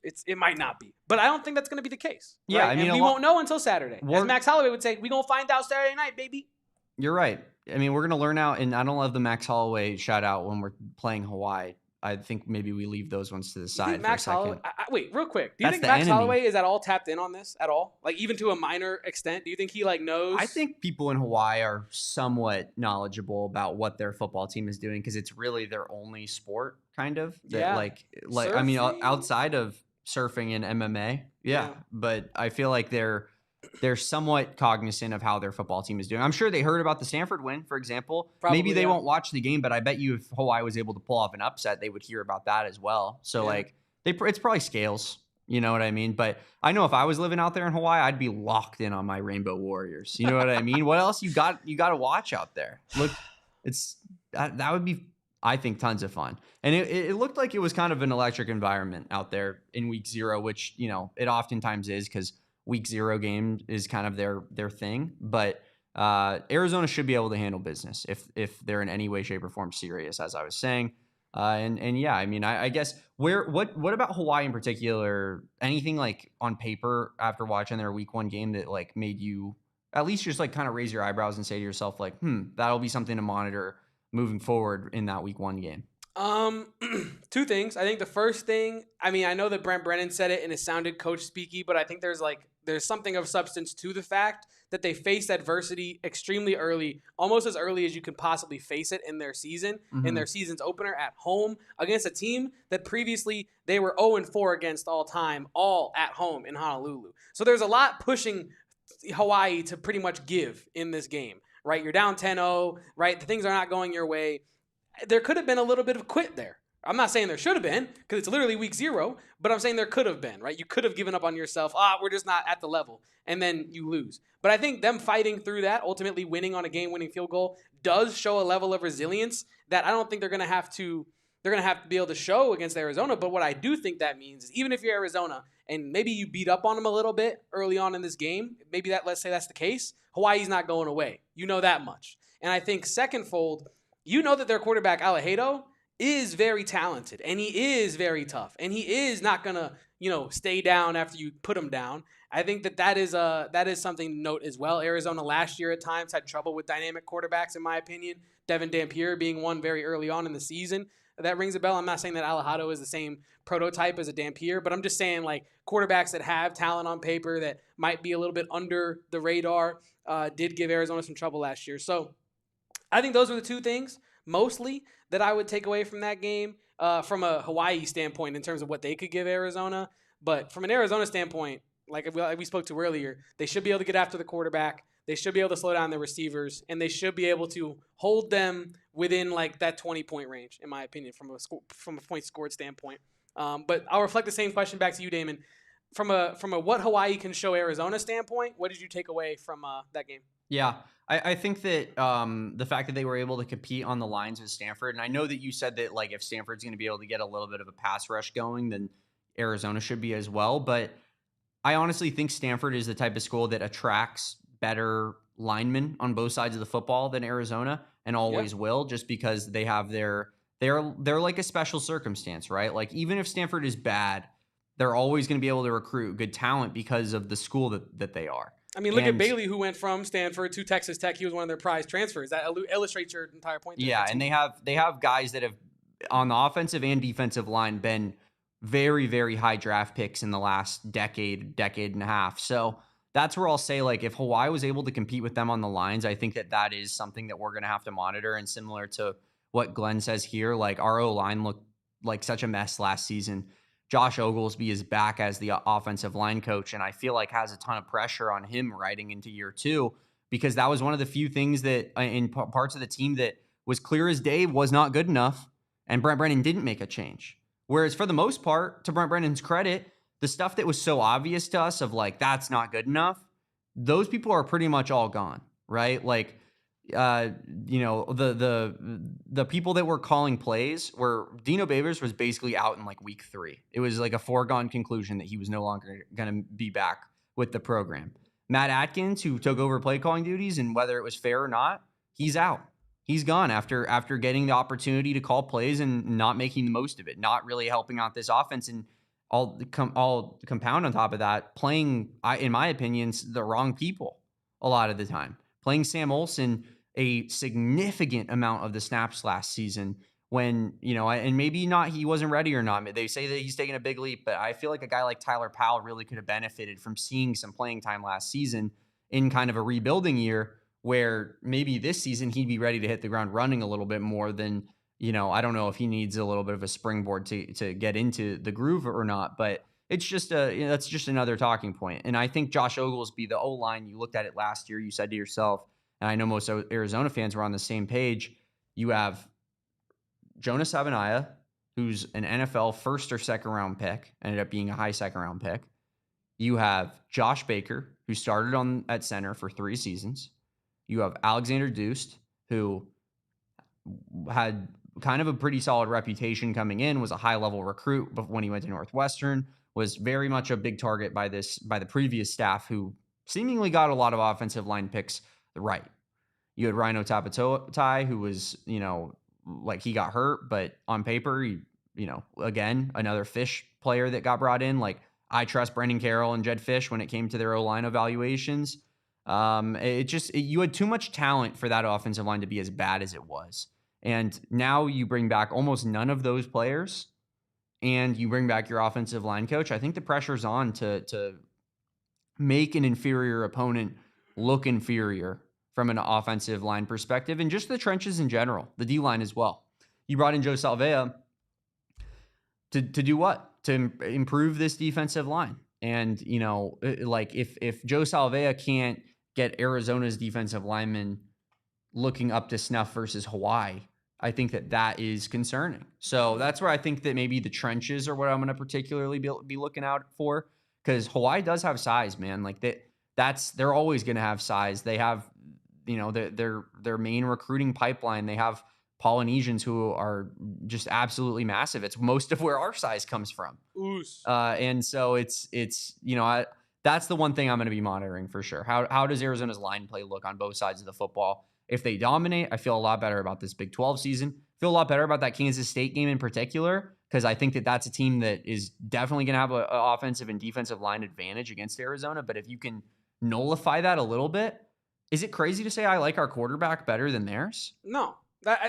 It might not be. But I don't think that's going to be the case. Right? Yeah, I mean, and we won't know until Saturday. As Max Holloway would say, we're going to find out Saturday night, baby. You're right. I mean, we're going to learn out, and I don't love the Max Holloway shout out when we're playing Hawaii. I think maybe we leave those ones to the side for a second. Wait, real quick. Do you think Max Holloway is at all tapped in on this at all? Like even to a minor extent? Do you think he like knows? I think people in Hawaii are somewhat knowledgeable about what their football team is doing because it's really their only sport, kind of. Yeah. Like I mean, outside of surfing and MMA, yeah. But I feel like they're somewhat cognizant of how their football team is doing. I'm sure they heard about the Stanford win, for example. Probably, maybe they won't watch the game, but I bet you if Hawaii was able to pull off an upset, they would hear about that as well. So it's probably scales, you know what I mean? But I know if I was living out there in Hawaii, I'd be locked in on my Rainbow Warriors. You know what I mean? What else you got to watch out there? Look, that would be, I think, tons of fun. And it looked like it was kind of an electric environment out there in week 0, which, it oftentimes is because week 0 game is kind of their thing. But Arizona should be able to handle business if they're in any way, shape, or form serious, as I was saying. And yeah, I mean, I guess what about Hawaii in particular? Anything like on paper after watching their week 1 game that like made you at least just like kind of raise your eyebrows and say to yourself like, that'll be something to monitor moving forward in that week 1 game? Two things. I think the first thing, I mean, I know that Brent Brennan said it and it sounded coach speaky, but I think there's something of substance to the fact that they faced adversity extremely early, almost as early as you can possibly face it in their season, in their season's opener at home against a team that previously they were 0-4 against all time, all at home in Honolulu. So there's a lot pushing Hawaii to pretty much give in this game, right? You're down 10-0, right? The things are not going your way. There could have been a little bit of quit there. I'm not saying there should have been because it's literally week 0, but I'm saying there could have been, right? You could have given up on yourself. We're just not at the level. And then you lose. But I think them fighting through that, ultimately winning on a game-winning field goal, does show a level of resilience that I don't think they're going to have to be able to show against Arizona. But what I do think that means is even if you're Arizona and maybe you beat up on them a little bit early on in this game, let's say that's the case, Hawaii's not going away. You know that much. And I think secondfold, you know that their quarterback, Alejado, is very talented, and he is very tough, and he is not going to, stay down after you put him down. I think that is something to note as well. Arizona last year at times had trouble with dynamic quarterbacks, in my opinion. Devin Dampier being one very early on in the season. That rings a bell. I'm not saying that Alejado is the same prototype as a Dampier, but I'm just saying like quarterbacks that have talent on paper that might be a little bit under the radar did give Arizona some trouble last year. So I think those are the two things mostly that I would take away from that game from a Hawaii standpoint in terms of what they could give Arizona. But from an Arizona standpoint, like we spoke to earlier, they should be able to get after the quarterback. They should be able to slow down their receivers, and they should be able to hold them within like that 20-point range, in my opinion, from a point scored standpoint. But I'll reflect the same question back to you, Damon. From a what Hawaii can show Arizona standpoint, what did you take away from that game? Yeah, I think that the fact that they were able to compete on the lines with Stanford, and I know that you said that like if Stanford's going to be able to get a little bit of a pass rush going, then Arizona should be as well. But I honestly think Stanford is the type of school that attracts better linemen on both sides of the football than Arizona, and always will, just because they have they're like a special circumstance, right? Like even if Stanford is bad, they're always going to be able to recruit good talent because of the school that they are. I mean, look at Bailey, who went from Stanford to Texas Tech. He was one of their prize transfers. That illustrates your entire point. Yeah, and they have guys that have on the offensive and defensive line been very, very high draft picks in the last decade and a half. So that's where I'll say, like, if Hawaii was able to compete with them on the lines, I think that is something that we're going to have to monitor. And similar to what Glenn says here, like our O-line looked like such a mess last season. Josh Oglesby is back as the offensive line coach, and I feel like has a ton of pressure on him riding into year 2, because that was one of the few things that in parts of the team that was clear as day was not good enough, and Brent Brennan didn't make a change. Whereas for the most part, to Brent Brennan's credit, the stuff that was so obvious to us of like, that's not good enough, those people are pretty much all gone, right? Like, the people that were calling plays were Dino Babers was basically out in like week 3. It was like a foregone conclusion that he was no longer going to be back with the program. Matt Atkins, who took over play calling duties, and whether it was fair or not, he's out. He's gone after getting the opportunity to call plays and not making the most of it, not really helping out this offense, and all compound on top of that, playing, in my opinion, the wrong people a lot of the time. Playing Sam Olsen a significant amount of the snaps last season when, and maybe not, he wasn't ready or not. They say that he's taking a big leap, but I feel like a guy like Tyler Powell really could have benefited from seeing some playing time last season in kind of a rebuilding year where maybe this season he'd be ready to hit the ground running a little bit more than, I don't know if he needs a little bit of a springboard to get into the groove or not, but it's just that's just another talking point. And I think Josh Oglesby, the O-line, you looked at it last year, you said to yourself, and I know most Arizona fans were on the same page, you have Jonas Sabanaya, who's an NFL first or second round pick, ended up being a high second round pick. You have Josh Baker, who started at center for 3 seasons. You have Alexander Deuce, who had kind of a pretty solid reputation coming in, was a high-level recruit, but when he went to Northwestern, was very much a big target by the previous staff, who seemingly got a lot of offensive line picks right. You had Rhino Tapatoai, who was, like he got hurt, but on paper, again, another Fish player that got brought in. Like, I trust Brendan Carroll and Jed Fish when it came to their O-line evaluations. You had too much talent for that offensive line to be as bad as it was. And now you bring back almost none of those players, and you bring back your offensive line coach. I think the pressure's on to make an inferior opponent look inferior from an offensive line perspective, and just the trenches in general, the D-line as well. You brought in Joe Salvea to do what? To improve this defensive line. And, like if Joe Salvea can't get Arizona's defensive linemen looking up to snuff versus Hawaii, I think that is concerning. So that's where I think that maybe the trenches are what I'm going to particularly be looking out for, because Hawaii does have size, man. Like they're always going to have size. They have, their main recruiting pipeline. They have Polynesians who are just absolutely massive. It's most of where our size comes from. And so it's that's the one thing I'm going to be monitoring for sure. How does Arizona's line play look on both sides of the football? If they dominate, I feel a lot better about this Big 12 season. I feel a lot better about that Kansas State game in particular, because I think that's a team that is definitely going to have an offensive and defensive line advantage against Arizona. But if you can nullify that a little bit, is it crazy to say I like our quarterback better than theirs? No.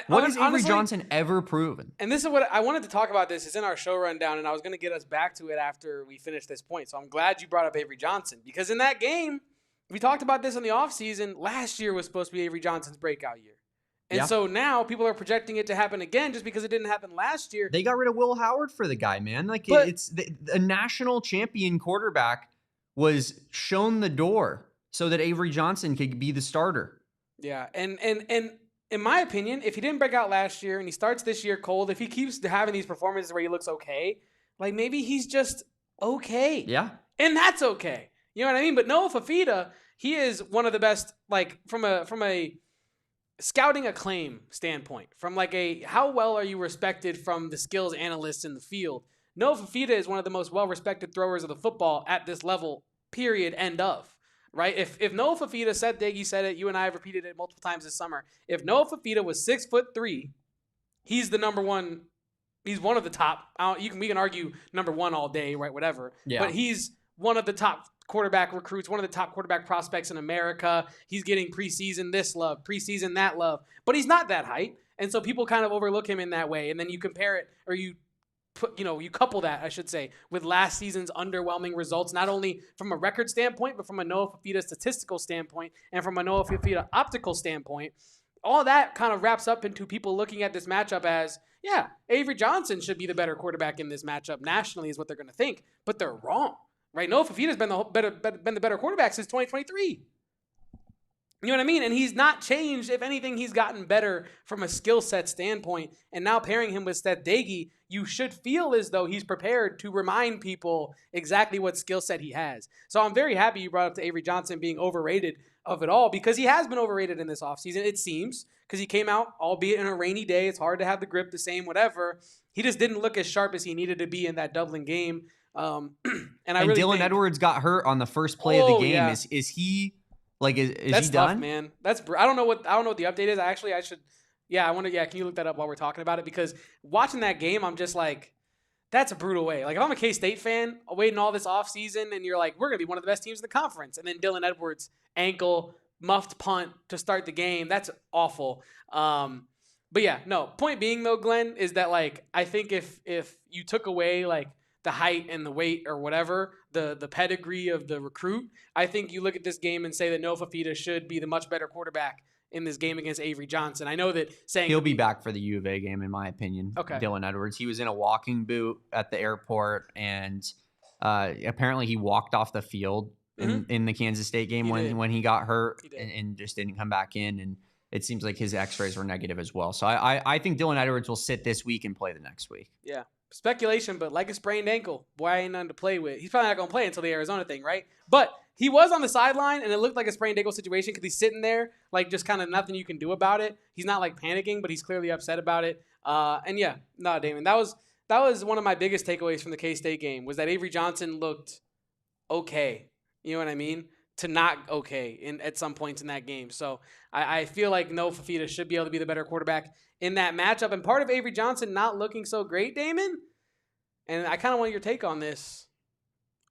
What has Avery Johnson ever proven? And this is what I wanted to talk about. This is in our show rundown, and I was going to get us back to it after we finish this point. So I'm glad you brought up Avery Johnson, because in that game, we talked about this in the offseason. Last year was supposed to be Avery Johnson's breakout year. And so now people are projecting it to happen again just because it didn't happen last year. They got rid of Will Howard for the guy, man. It's a national champion quarterback was shown the door so that Avery Johnson could be the starter. Yeah, and in my opinion, if he didn't break out last year and he starts this year cold, if he keeps having these performances where he looks okay, like maybe he's just okay. Yeah. And that's okay. You know what I mean? But Noah Fafita, he is one of the best, like from a scouting acclaim standpoint, from like how well are you respected from the skills analysts in the field. Noah Fafita is one of the most well-respected throwers of the football at this level, period, end of. Right? If Noah Fafita, Seth Diggy said it, you and I have repeated it multiple times this summer. If Noah Fafita was 6'3", he's the number one. He's one of the top. We can argue number one all day, right? Whatever. Yeah. But he's one of the top quarterback recruits, one of the top quarterback prospects in America. He's getting preseason this love, preseason that love, but he's not that height, and so people kind of overlook him in that way. And then you compare it, or you couple that, I should say, with last season's underwhelming results, not only from a record standpoint, but from a Noah Fafita statistical standpoint and from a Noah Fafita optical standpoint. All that kind of wraps up into people looking at this matchup as, yeah, Avery Johnson should be the better quarterback in this matchup nationally is what they're going to think, but they're wrong, right? Noah Fafita's been the better quarterback since 2023. You know what I mean? And he's not changed. If anything, he's gotten better from a skill set standpoint. And now pairing him with Seth Diggy, you should feel as though he's prepared to remind people exactly what skill set he has. So I'm very happy you brought up to Avery Johnson being overrated of it all, because he has been overrated in this offseason, it seems, because he came out, albeit in a rainy day. It's hard to have the grip the same, whatever. He just didn't look as sharp as he needed to be in that Dublin game. And Dylan Edwards got hurt on the first play of the game. Yeah. Is he... Like, is that's he done? Tough, man. I don't know what the update is. I should. Yeah, can you look that up while we're talking about it? Because watching that game, I'm just like, that's a brutal way. Like, if I'm a K-State fan waiting all this offseason and you're like, we're going to be one of the best teams in the conference, and then Dylan Edwards ankle muffed punt to start the game, that's awful. But yeah, no. Point being though, Glenn, is that like I think if you took away like the height and the weight or whatever, the pedigree of the recruit, I think you look at this game and say that Noah Fafita should be the much better quarterback in this game against Avery Johnson. I know that saying he'll be back for the U of A game, in my opinion. Okay. Dylan Edwards. He was in a walking boot at the airport, and apparently he walked off the field in the Kansas State game when he got hurt and just didn't come back in. And it seems like his x-rays were negative as well. So I think Dylan Edwards will sit this week and play the next week. Yeah. Speculation, but like a sprained ankle. Boy, ain't nothing to play with. He's probably not going to play until the Arizona thing, right? But he was on the sideline, and it looked like a sprained ankle situation because he's sitting there, like just kind of nothing you can do about it. He's not like panicking, but he's clearly upset about it. And yeah, no, Damon, that was one of my biggest takeaways from the K-State game was that Avery Johnson looked okay. You know what I mean? to not okay at some points in that game. So I feel like Noah Fafita should be able to be the better quarterback in that matchup. And part of Avery Johnson not looking so great, Damon, and I kind of want your take on this,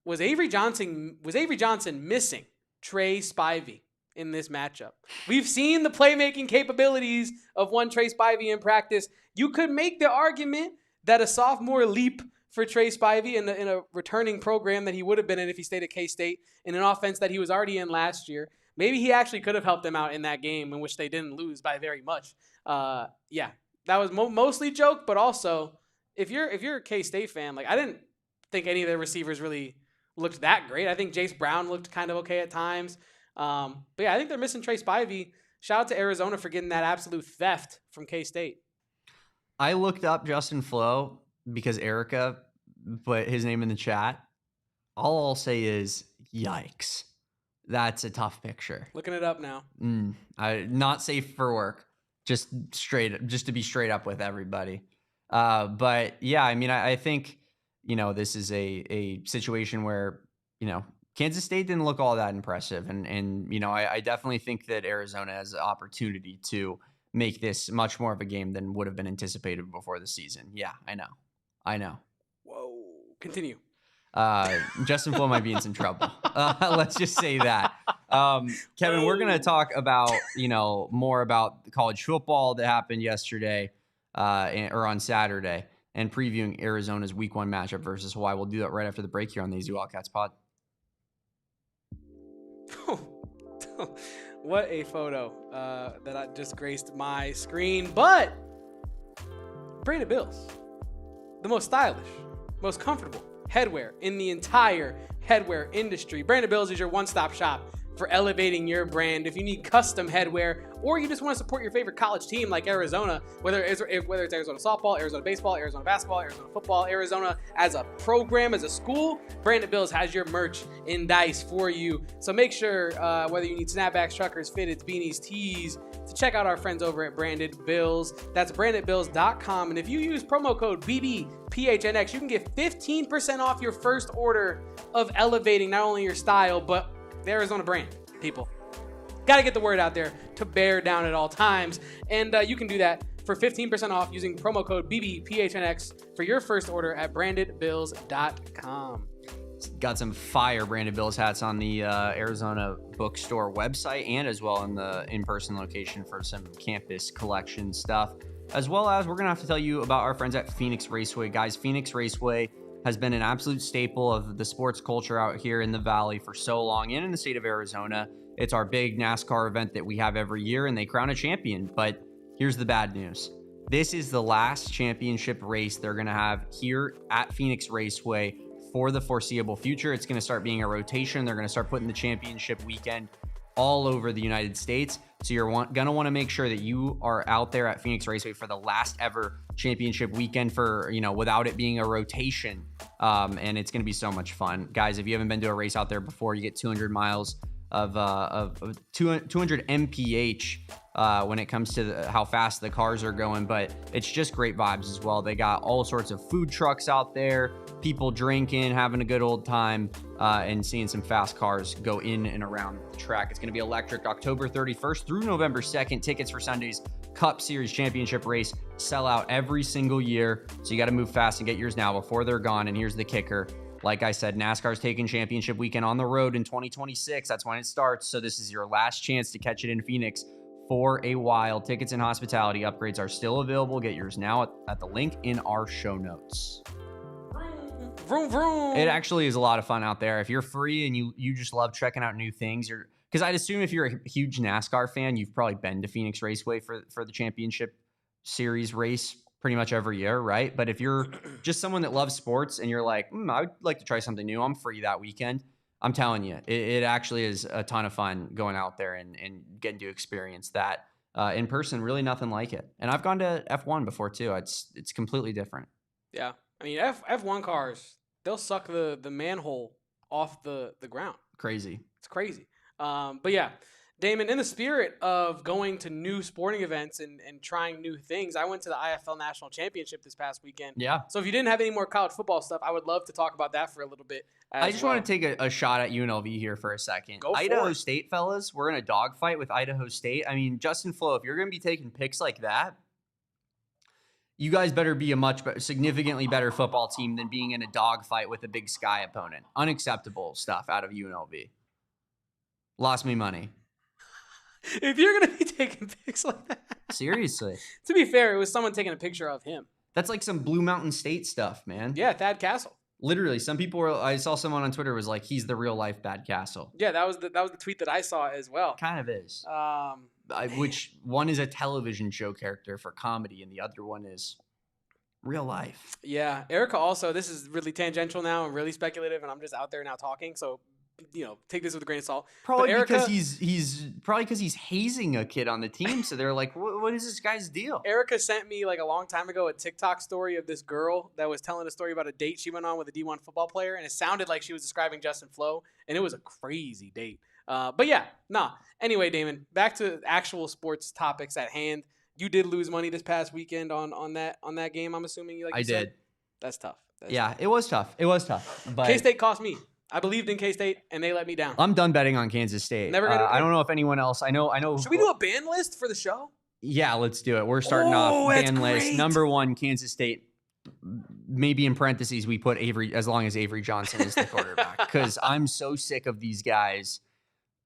was Avery Johnson missing Trey Spivey in this matchup? We've seen the playmaking capabilities of one Trey Spivey in practice. You could make the argument that a sophomore leap for Trey Spivey in a returning program that he would have been in if he stayed at K-State, in an offense that he was already in last year, maybe he actually could have helped them out in that game in which they didn't lose by very much. Yeah, that was mostly joke, but also if you're a K-State fan, like I didn't think any of the receivers really looked that great. I think Jace Brown looked kind of okay at times. But yeah, I think they're missing Trey Spivey. Shout out to Arizona for getting that absolute theft from K-State. I looked up Justin Flo because Erica put his name in the chat. All I'll say is, yikes. That's a tough picture. Looking it up now. Not safe for work. Just to be straight up with everybody. But yeah, I mean, I think, this is a situation where, Kansas State didn't look all that impressive. And I definitely think that Arizona has the opportunity to make this much more of a game than would have been anticipated before the season. Yeah, I know. Whoa. Continue. Justin Flo might be in some trouble. Let's just say that. Kevin, we're going to talk about, more about the college football that happened yesterday or on Saturday, and previewing Arizona's week 1 matchup versus Hawaii. We'll do that right after the break here on the AZ Wildcats pod. What a photo that I just graced my screen. But Branded Bills, the most stylish, most comfortable headwear in the entire headwear industry. Branded Bills is your one-stop shop for elevating your brand. If you need custom headwear, or you just want to support your favorite college team like Arizona, whether it's Arizona softball, Arizona baseball, Arizona basketball, Arizona football, Arizona as a program, as a school, Branded Bills has your merch in dice for you. So make sure, whether you need snapbacks, truckers, fitteds, beanies, tees, to check out our friends over at Branded Bills. That's brandedbills.com. And if you use promo code BBPHNX, you can get 15% off your first order of elevating not only your style, but the Arizona brand, people. Got to get the word out there to bear down at all times. And you can do that for 15% off using promo code BBPHNX for your first order at brandedbills.com. Got some fire Branded Bills hats on the Arizona bookstore website, and as well in the in-person location for some campus collection stuff. As well as we're going to have to tell you about our friends at Phoenix Raceway. Guys, Phoenix Raceway has been an absolute staple of the sports culture out here in the Valley for so long, and in the state of Arizona. It's our big NASCAR event that we have every year, and they crown a champion. But here's the bad news. This is the last championship race they're going to have here at Phoenix Raceway for the foreseeable future. It's going to start being a rotation. They're going to start putting the championship weekend all over the United States. So you're going to want to make sure that you are out there at Phoenix Raceway for the last ever championship weekend for, without it being a rotation. And it's going to be so much fun. Guys, if you haven't been to a race out there before, you get 200 miles of 200 mph when it comes to how fast the cars are going, but it's just great vibes as well. They got all sorts of food trucks out there, people drinking, having a good old time, and seeing some fast cars go in and around the track. It's going to be electric. October 31st through November 2nd. Tickets for Sunday's Cup Series Championship race sell out every single year, so you got to move fast and get yours now before they're gone. And here's the kicker. Like I said, NASCAR's taking championship weekend on the road in 2026. That's when it starts. So this is your last chance to catch it in Phoenix for a while. Tickets and hospitality upgrades are still available. Get yours now at the link in our show notes. Vroom, vroom. It actually is a lot of fun out there. If you're free and you just love checking out new things, because I'd assume if you're a huge NASCAR fan, you've probably been to Phoenix Raceway for the championship series race pretty much every year, right? But if you're just someone that loves sports and you're like, I would like to try something new, I'm free that weekend. I'm telling you, it actually is a ton of fun going out there and getting to experience that in person. Really nothing like it. And I've gone to F1 before too. It's completely different. Yeah. I mean, F1 cars, they'll suck the manhole off the ground. Crazy. It's crazy. But yeah, Damon, in the spirit of going to new sporting events and trying new things, I went to the IFL National Championship this past weekend. Yeah. So if you didn't have any more college football stuff, I would love to talk about that for a little bit. I just want to take a shot at UNLV here for a second. Go for Idaho it. State, fellas, we're in a dogfight with Idaho State. I mean, Justin Flo, if you're going to be taking picks like that, you guys better be a significantly better football team than being in a dogfight with a Big Sky opponent. Unacceptable stuff out of UNLV. Lost me money. If you're going to be taking pics like that. Seriously. To be fair, it was someone taking a picture of him. That's like some Blue Mountain State stuff, man. Yeah, Thad Castle. Literally, some people were, I saw someone on Twitter was like, he's the real life Bad Castle. Yeah, that was the tweet that I saw as well. Kind of is. Which one is a television show character for comedy and the other one is real life. Yeah, Erica also, this is really tangential now and really speculative, and I'm just out there now talking, so take this with a grain of salt. Probably Erica, because he's hazing a kid on the team, so they're like, what is this guy's deal? Erica sent me like a long time ago a TikTok story of this girl that was telling a story about a date she went on with a D1 football player, and it sounded like she was describing Justin Flo, and it was a crazy date. But yeah, nah. Anyway, Damon, back to actual sports topics at hand. You did lose money this past weekend on that game, I'm assuming. I did. That's tough. It was tough. It was tough. But K-State cost me. I believed in K-State, and they let me down. I'm done betting on Kansas State. Never gonna. I don't know if anyone else. I know. Should we do a ban list for the show? Yeah, let's do it. We're starting off ban list. Number 1, Kansas State. Maybe in parentheses we put Avery, as long as Avery Johnson is the quarterback, because I'm so sick of these guys.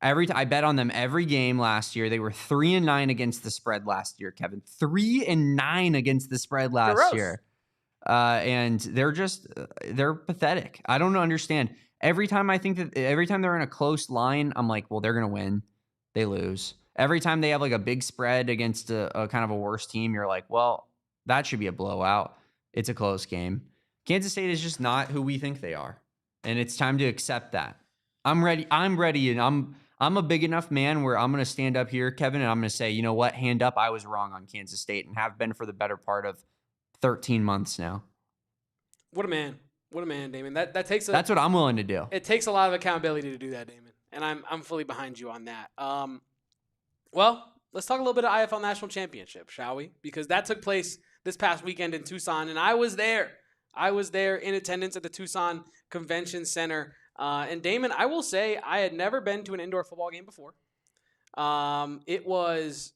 I bet on them every game last year. They were 3-9 against the spread last year, Kevin. 3-9 against the spread last year. And they're pathetic. I don't understand. Every time they're in a close line, I'm like, well, they're going to win. They lose. Every time they have like a big spread against a kind of a worse team, you're like, well, that should be a blowout. It's a close game. Kansas State is just not who we think they are. And it's time to accept that. I'm ready. And I'm a big enough man where I'm going to stand up here, Kevin, and I'm going to say, you know what? Hand up. I was wrong on Kansas State and have been for the better part of 13 months now. What a man. What a man, Damon. That takes That's what I'm willing to do. It takes a lot of accountability to do that, Damon. And I'm fully behind you on that. Well, let's talk a little bit of IFL National Championship, shall we? Because that took place this past weekend in Tucson, and I was there. I was there in attendance at the Tucson Convention Center. And Damon, I will say I had never been to an indoor football game before. It was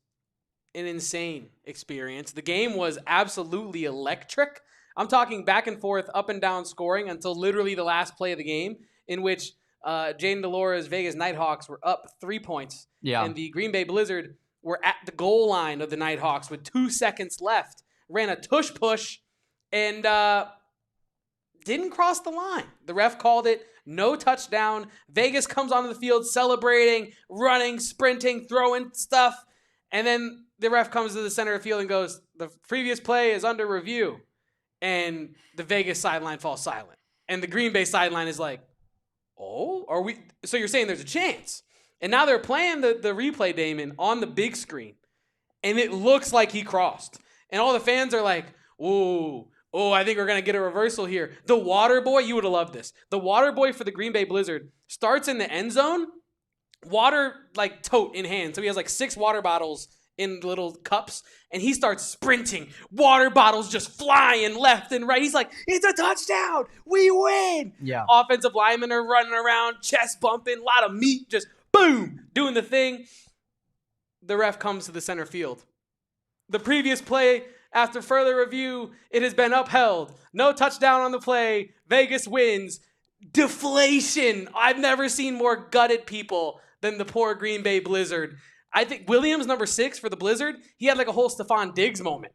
an insane experience. The game was absolutely electric. I'm talking back and forth, up and down scoring until literally the last play of the game, in which Jaden Delora's Vegas Nighthawks were up 3 points. Yeah. And the Green Bay Blizzard were at the goal line of the Nighthawks with 2 seconds left, ran a tush push, and didn't cross the line. The ref called it no touchdown. Vegas comes onto the field celebrating, running, sprinting, throwing stuff. And then the ref comes to the center of the field and goes, the previous play is under review. And the Vegas sideline falls silent. And the Green Bay sideline is like, oh, are we? So you're saying there's a chance. And now they're playing the replay, Damon, on the big screen. And it looks like he crossed. And all the fans are like, oh, I think we're going to get a reversal here. The water boy, you would have loved this. The water boy for the Green Bay Blizzard starts in the end zone, water like tote in hand. So he has like 6 water bottles in little cups, and he starts sprinting. Water bottles just flying left and right. He's like, it's a touchdown. We win. Yeah. Offensive linemen are running around, chest bumping, a lot of meat, just boom, doing the thing. The ref comes to the center field. The previous play, after further review, it has been upheld. No touchdown on the play. Vegas wins. Deflation. I've never seen more gutted people than the poor Green Bay Blizzard. I think Williams, number 6 for the Blizzard, he had like a whole Stephon Diggs moment.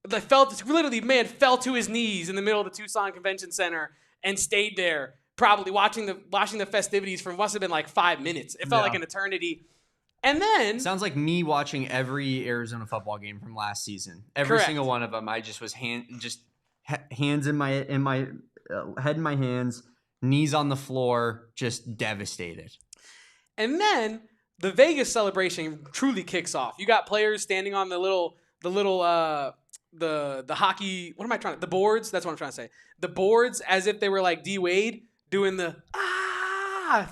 Fell to his knees in the middle of the Tucson Convention Center and stayed there, probably watching the festivities for what must have been like 5 minutes. It felt like an eternity. And then sounds like me watching every Arizona football game from last season. Every single one of them. I just was hands in my head in my hands, knees on the floor, just devastated. And then the Vegas celebration truly kicks off. You got players standing on the hockey. What am I trying to? The boards. That's what I'm trying to say. The boards, as if they were like D Wade doing the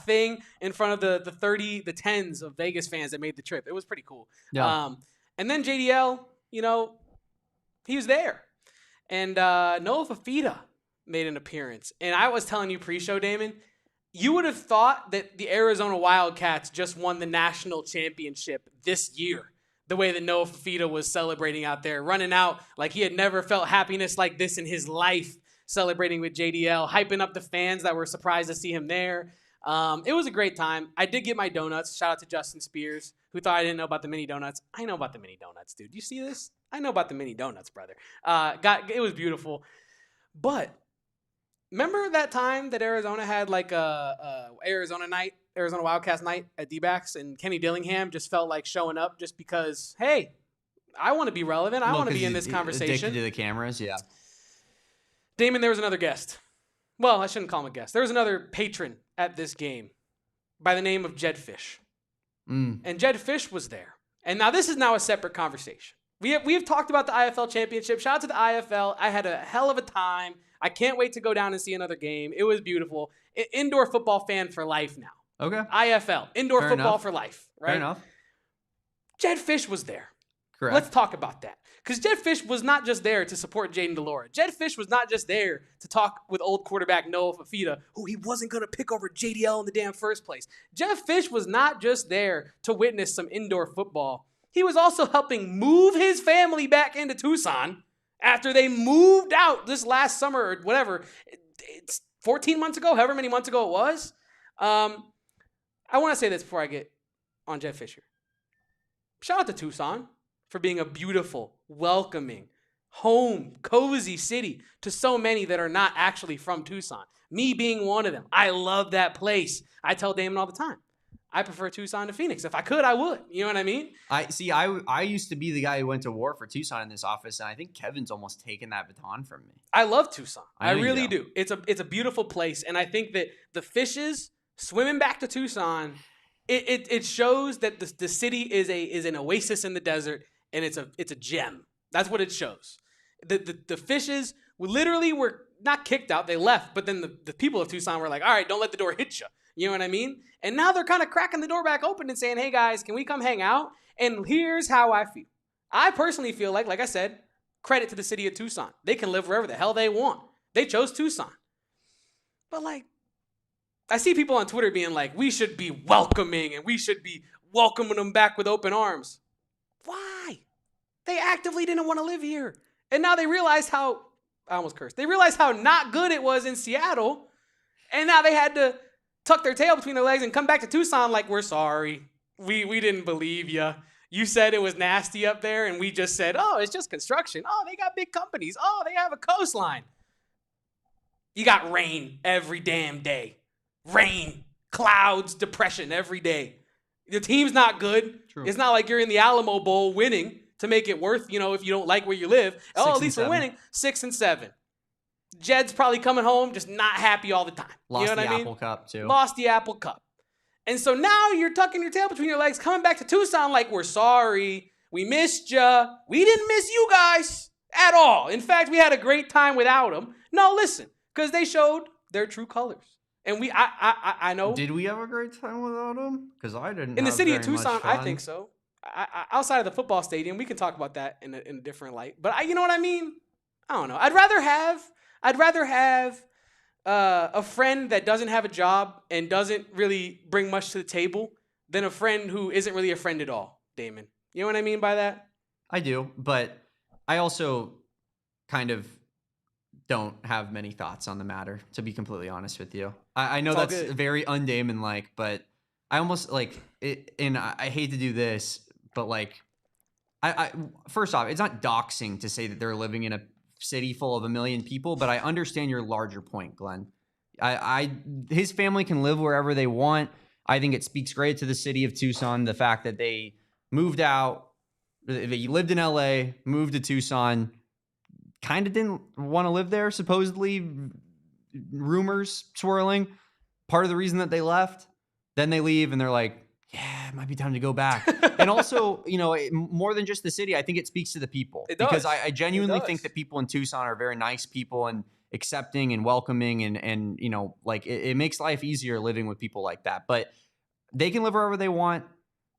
thing in front of the tens of Vegas fans that made the trip. It was pretty cool. Yeah. And then JDL, he was there. And Noah Fafita made an appearance. And I was telling you pre-show, Damon, you would have thought that the Arizona Wildcats just won the national championship this year. The way that Noah Fafita was celebrating out there, running out like he had never felt happiness like this in his life, celebrating with JDL, hyping up the fans that were surprised to see him there. It was a great time. I did get my donuts. Shout out to Justin Spears, who thought I didn't know about the mini donuts. I know about the mini donuts, dude. You see this? I know about the mini donuts, brother. It was beautiful. But remember that time that Arizona had like a Arizona Wildcats night at D-backs, and Kenny Dillingham just felt like showing up just because, hey, I want to be relevant. I want to be in this conversation. Addicted to the cameras, yeah. Damon, there was another guest. Well, I shouldn't call him a guest. There was another patron at this game by the name of Jed Fish. And Jed Fish was there. And now this is now a separate conversation. We have talked about the IFL Championship. Shout out to the IFL. I had a hell of a time. I can't wait to go down and see another game. It was beautiful. Indoor football fan for life now. Okay. IFL, indoor Fair football enough. for life, right? Fair enough. Jed Fish was there. Correct. Let's talk about that. Because Jed Fish was not just there to support Jaden DeLora. Jed Fish was not just there to talk with old quarterback Noah Fafita, who he wasn't going to pick over JDL in the damn first place. Jed Fish was not just there to witness some indoor football. He was also helping move his family back into Tucson after they moved out this last summer or whatever. It's 14 months ago, however many months ago it was. I want to say this before I get on Jed Fisher. Shout out to Tucson for being a beautiful, welcoming, home, cozy city to so many that are not actually from Tucson. Me being one of them. I love that place. I tell Damon all the time, I prefer Tucson to Phoenix. If I could, I would. You know what I mean? I used to be the guy who went to war for Tucson in this office, and I think Kevin's almost taken that baton from me. I love Tucson. I really do. It's a beautiful place, and I think that the Fishes swimming back to Tucson, it shows that the city is an oasis in the desert, and it's a gem. That's what it shows. The Fishes literally were not kicked out; they left. But then the people of Tucson were like, "All right, don't let the door hit you." You know what I mean? And now they're kind of cracking the door back open and saying, "Hey guys, can we come hang out?" And here's how I feel. I personally feel like I said, credit to the city of Tucson. They can live wherever the hell they want. They chose Tucson. But I see people on Twitter being like, we should be welcoming and we should be welcoming them back with open arms. Why? They actively didn't want to live here. And now they realize how, I almost cursed, they realize how not good it was in Seattle. And now they had to tuck their tail between their legs and come back to Tucson like, we're sorry. We didn't believe you. You said it was nasty up there, and we just said, oh, it's just construction. Oh, they got big companies. Oh, they have a coastline. You got rain every damn day. Rain, clouds, depression every day. The team's not good. True. It's not like you're in the Alamo Bowl winning to make it worth, if you don't like where you live. Oh, at least we're winning 6-7. Jed's probably coming home just not happy all the time. Lost you know the what I mean? Apple Cup, too. Lost the Apple Cup. And so now you're tucking your tail between your legs, coming back to Tucson like, we're sorry. We missed you. We didn't miss you guys at all. In fact, we had a great time without them. No, listen, because they showed their true colors. And I know. Did we have a great time without them? Because I didn't. In the city of very much Tucson, I fun. think so. Outside of the football stadium, we can talk about that in a different light. But you know what I mean? I don't know. I'd rather have a friend that doesn't have a job and doesn't really bring much to the table than a friend who isn't really a friend at all, Damon. You know what I mean by that? I do, but I also kind of don't have many thoughts on the matter, to be completely honest with you. I know that's good. very un-Damon-like, but I almost like it, and I hate to do this, but I first off, it's not doxing to say that they're living in a city full of 1 million people, but I understand your larger point, Glenn. His family can live wherever they want. I think it speaks great to the city of Tucson, the fact that they moved out, they lived in LA, moved to Tucson, kind of didn't want to live there, supposedly, rumors swirling. Part of the reason that they left, then they leave and they're like, yeah, it might be time to go back. And also, more than just the city, I think it speaks to the people. It does. Because I genuinely It does. think that people in Tucson are very nice people, and accepting and welcoming, and you know, like it makes life easier living with people like that. But they can live wherever they want.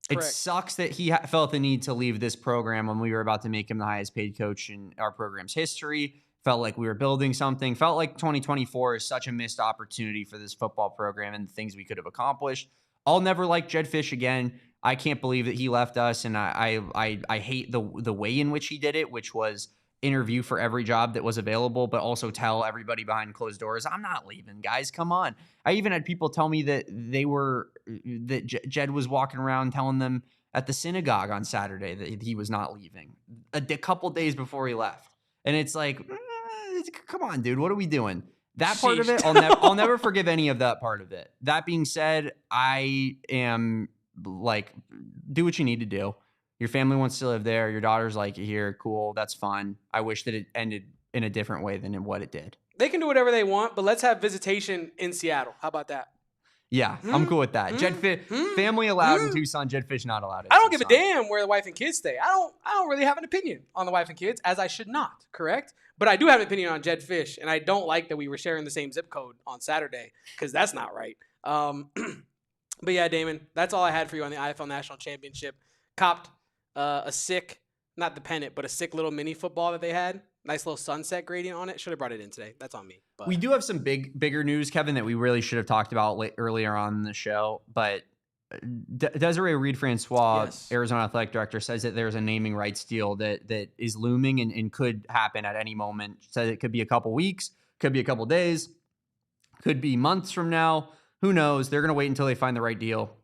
Correct. It sucks that he felt the need to leave this program when we were about to make him the highest paid coach in our program's history. Felt like we were building something. Felt like 2024 is such a missed opportunity for this football program and the things we could have accomplished. I'll never like Jedd Fisch again. I can't believe that he left us, and I hate the way in which he did it, which was interview for every job that was available, but also tell everybody behind closed doors, I'm not leaving, guys. Come on. I even had people tell me that Jed was walking around telling them at the synagogue on Saturday that he was not leaving a couple days before he left. And it's like, come on, dude, what are we doing? That part of it, I'll never forgive any of that part of it. That being said, I am like, do what you need to do. Your family wants to live there. Your daughters like it here. Cool. That's fun. I wish that it ended in a different way than in what it did. They can do whatever they want, but let's have visitation in Seattle. How about that? Yeah, I'm cool with that. Family allowed in Tucson. Jedd Fisch not allowed. I don't give a damn where the wife and kids stay. I don't really have an opinion on the wife and kids, as I should not. Correct? But I do have an opinion on Jedd Fisch, and I don't like that we were sharing the same zip code on Saturday because that's not right. But yeah, Damon, that's all I had for you on the IFL National Championship. Copped a sick, not the pennant, but a sick little mini football that they had. Nice little sunset gradient on it. Should have brought it in today. That's on me. But. We do have some bigger news, Kevin, that we really should have talked about earlier on in the show. But Desiree Reed-Francois, yes, Arizona Athletic Director, says that there's a naming rights deal that is looming and could happen at any moment. Says it could be a couple weeks, could be a couple days, could be months from now. Who knows? They're going to wait until they find the right deal.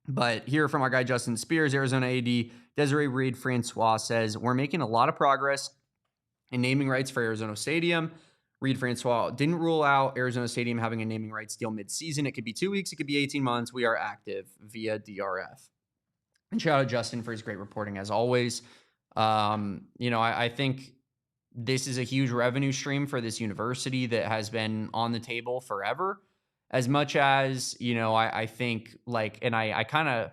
But here from our guy, Justin Spears, Arizona AD, Desiree Reed-Francois says, we're making a lot of progress in naming rights for Arizona Stadium. Reed-Francois didn't rule out Arizona Stadium having a naming rights deal mid-season. It could be 2 weeks. It could be 18 months. We are active via DRF. And shout out Justin for his great reporting as always. I think this is a huge revenue stream for this university that has been on the table forever. As much as, I think I kind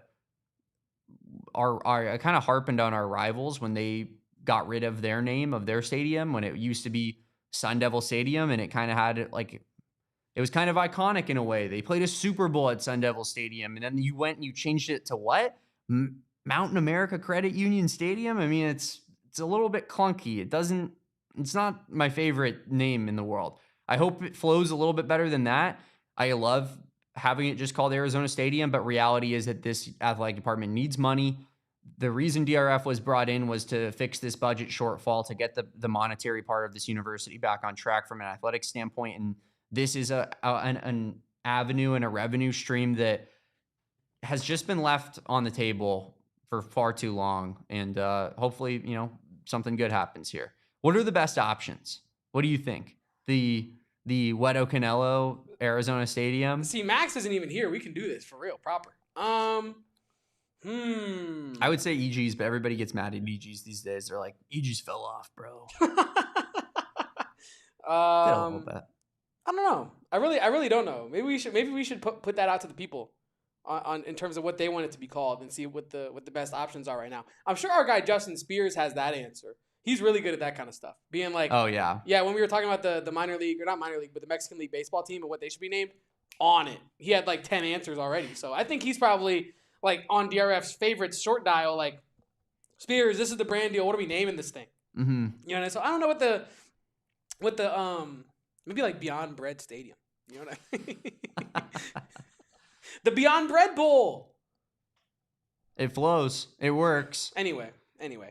of harpened on our rivals when they got rid of their name of their stadium when it used to be Sun Devil Stadium, and it kind of had it was kind of iconic in a way. They played a Super Bowl at Sun Devil Stadium, and then you went and you changed it to what? Mountain America Credit Union Stadium? I mean, it's a little bit clunky. It's not my favorite name in the world. I hope it flows a little bit better than that. I love having it just called Arizona Stadium, but reality is that this athletic department needs money. The reason DRF was brought in was to fix this budget shortfall, to get the monetary part of this university back on track from an athletic standpoint. And this is an avenue and a revenue stream that has just been left on the table for far too long. And hopefully, something good happens here. What are the best options? What do you think? The Wedo Canelo Arizona Stadium? See, Max isn't even here. We can do this for real, proper. I would say EGs, but everybody gets mad at EGs these days. They're like, EGs fell off, bro. A little bit. I don't know. I really don't know. Maybe we should put that out to the people on in terms of what they want it to be called and see what the best options are right now. I'm sure our guy Justin Spears has that answer. He's really good at that kind of stuff. Being like, oh yeah, when we were talking about the minor league, or not minor league, but the Mexican League baseball team and what they should be named, on it. He had 10 answers already. So I think he's probably on DRF's favorite short dial, Spears, this is the brand deal. What are we naming this thing? Mm-hmm. So I don't know what the maybe Beyond Bread Stadium. You know what I mean? The Beyond Bread Bowl. It flows. It works. Anyway,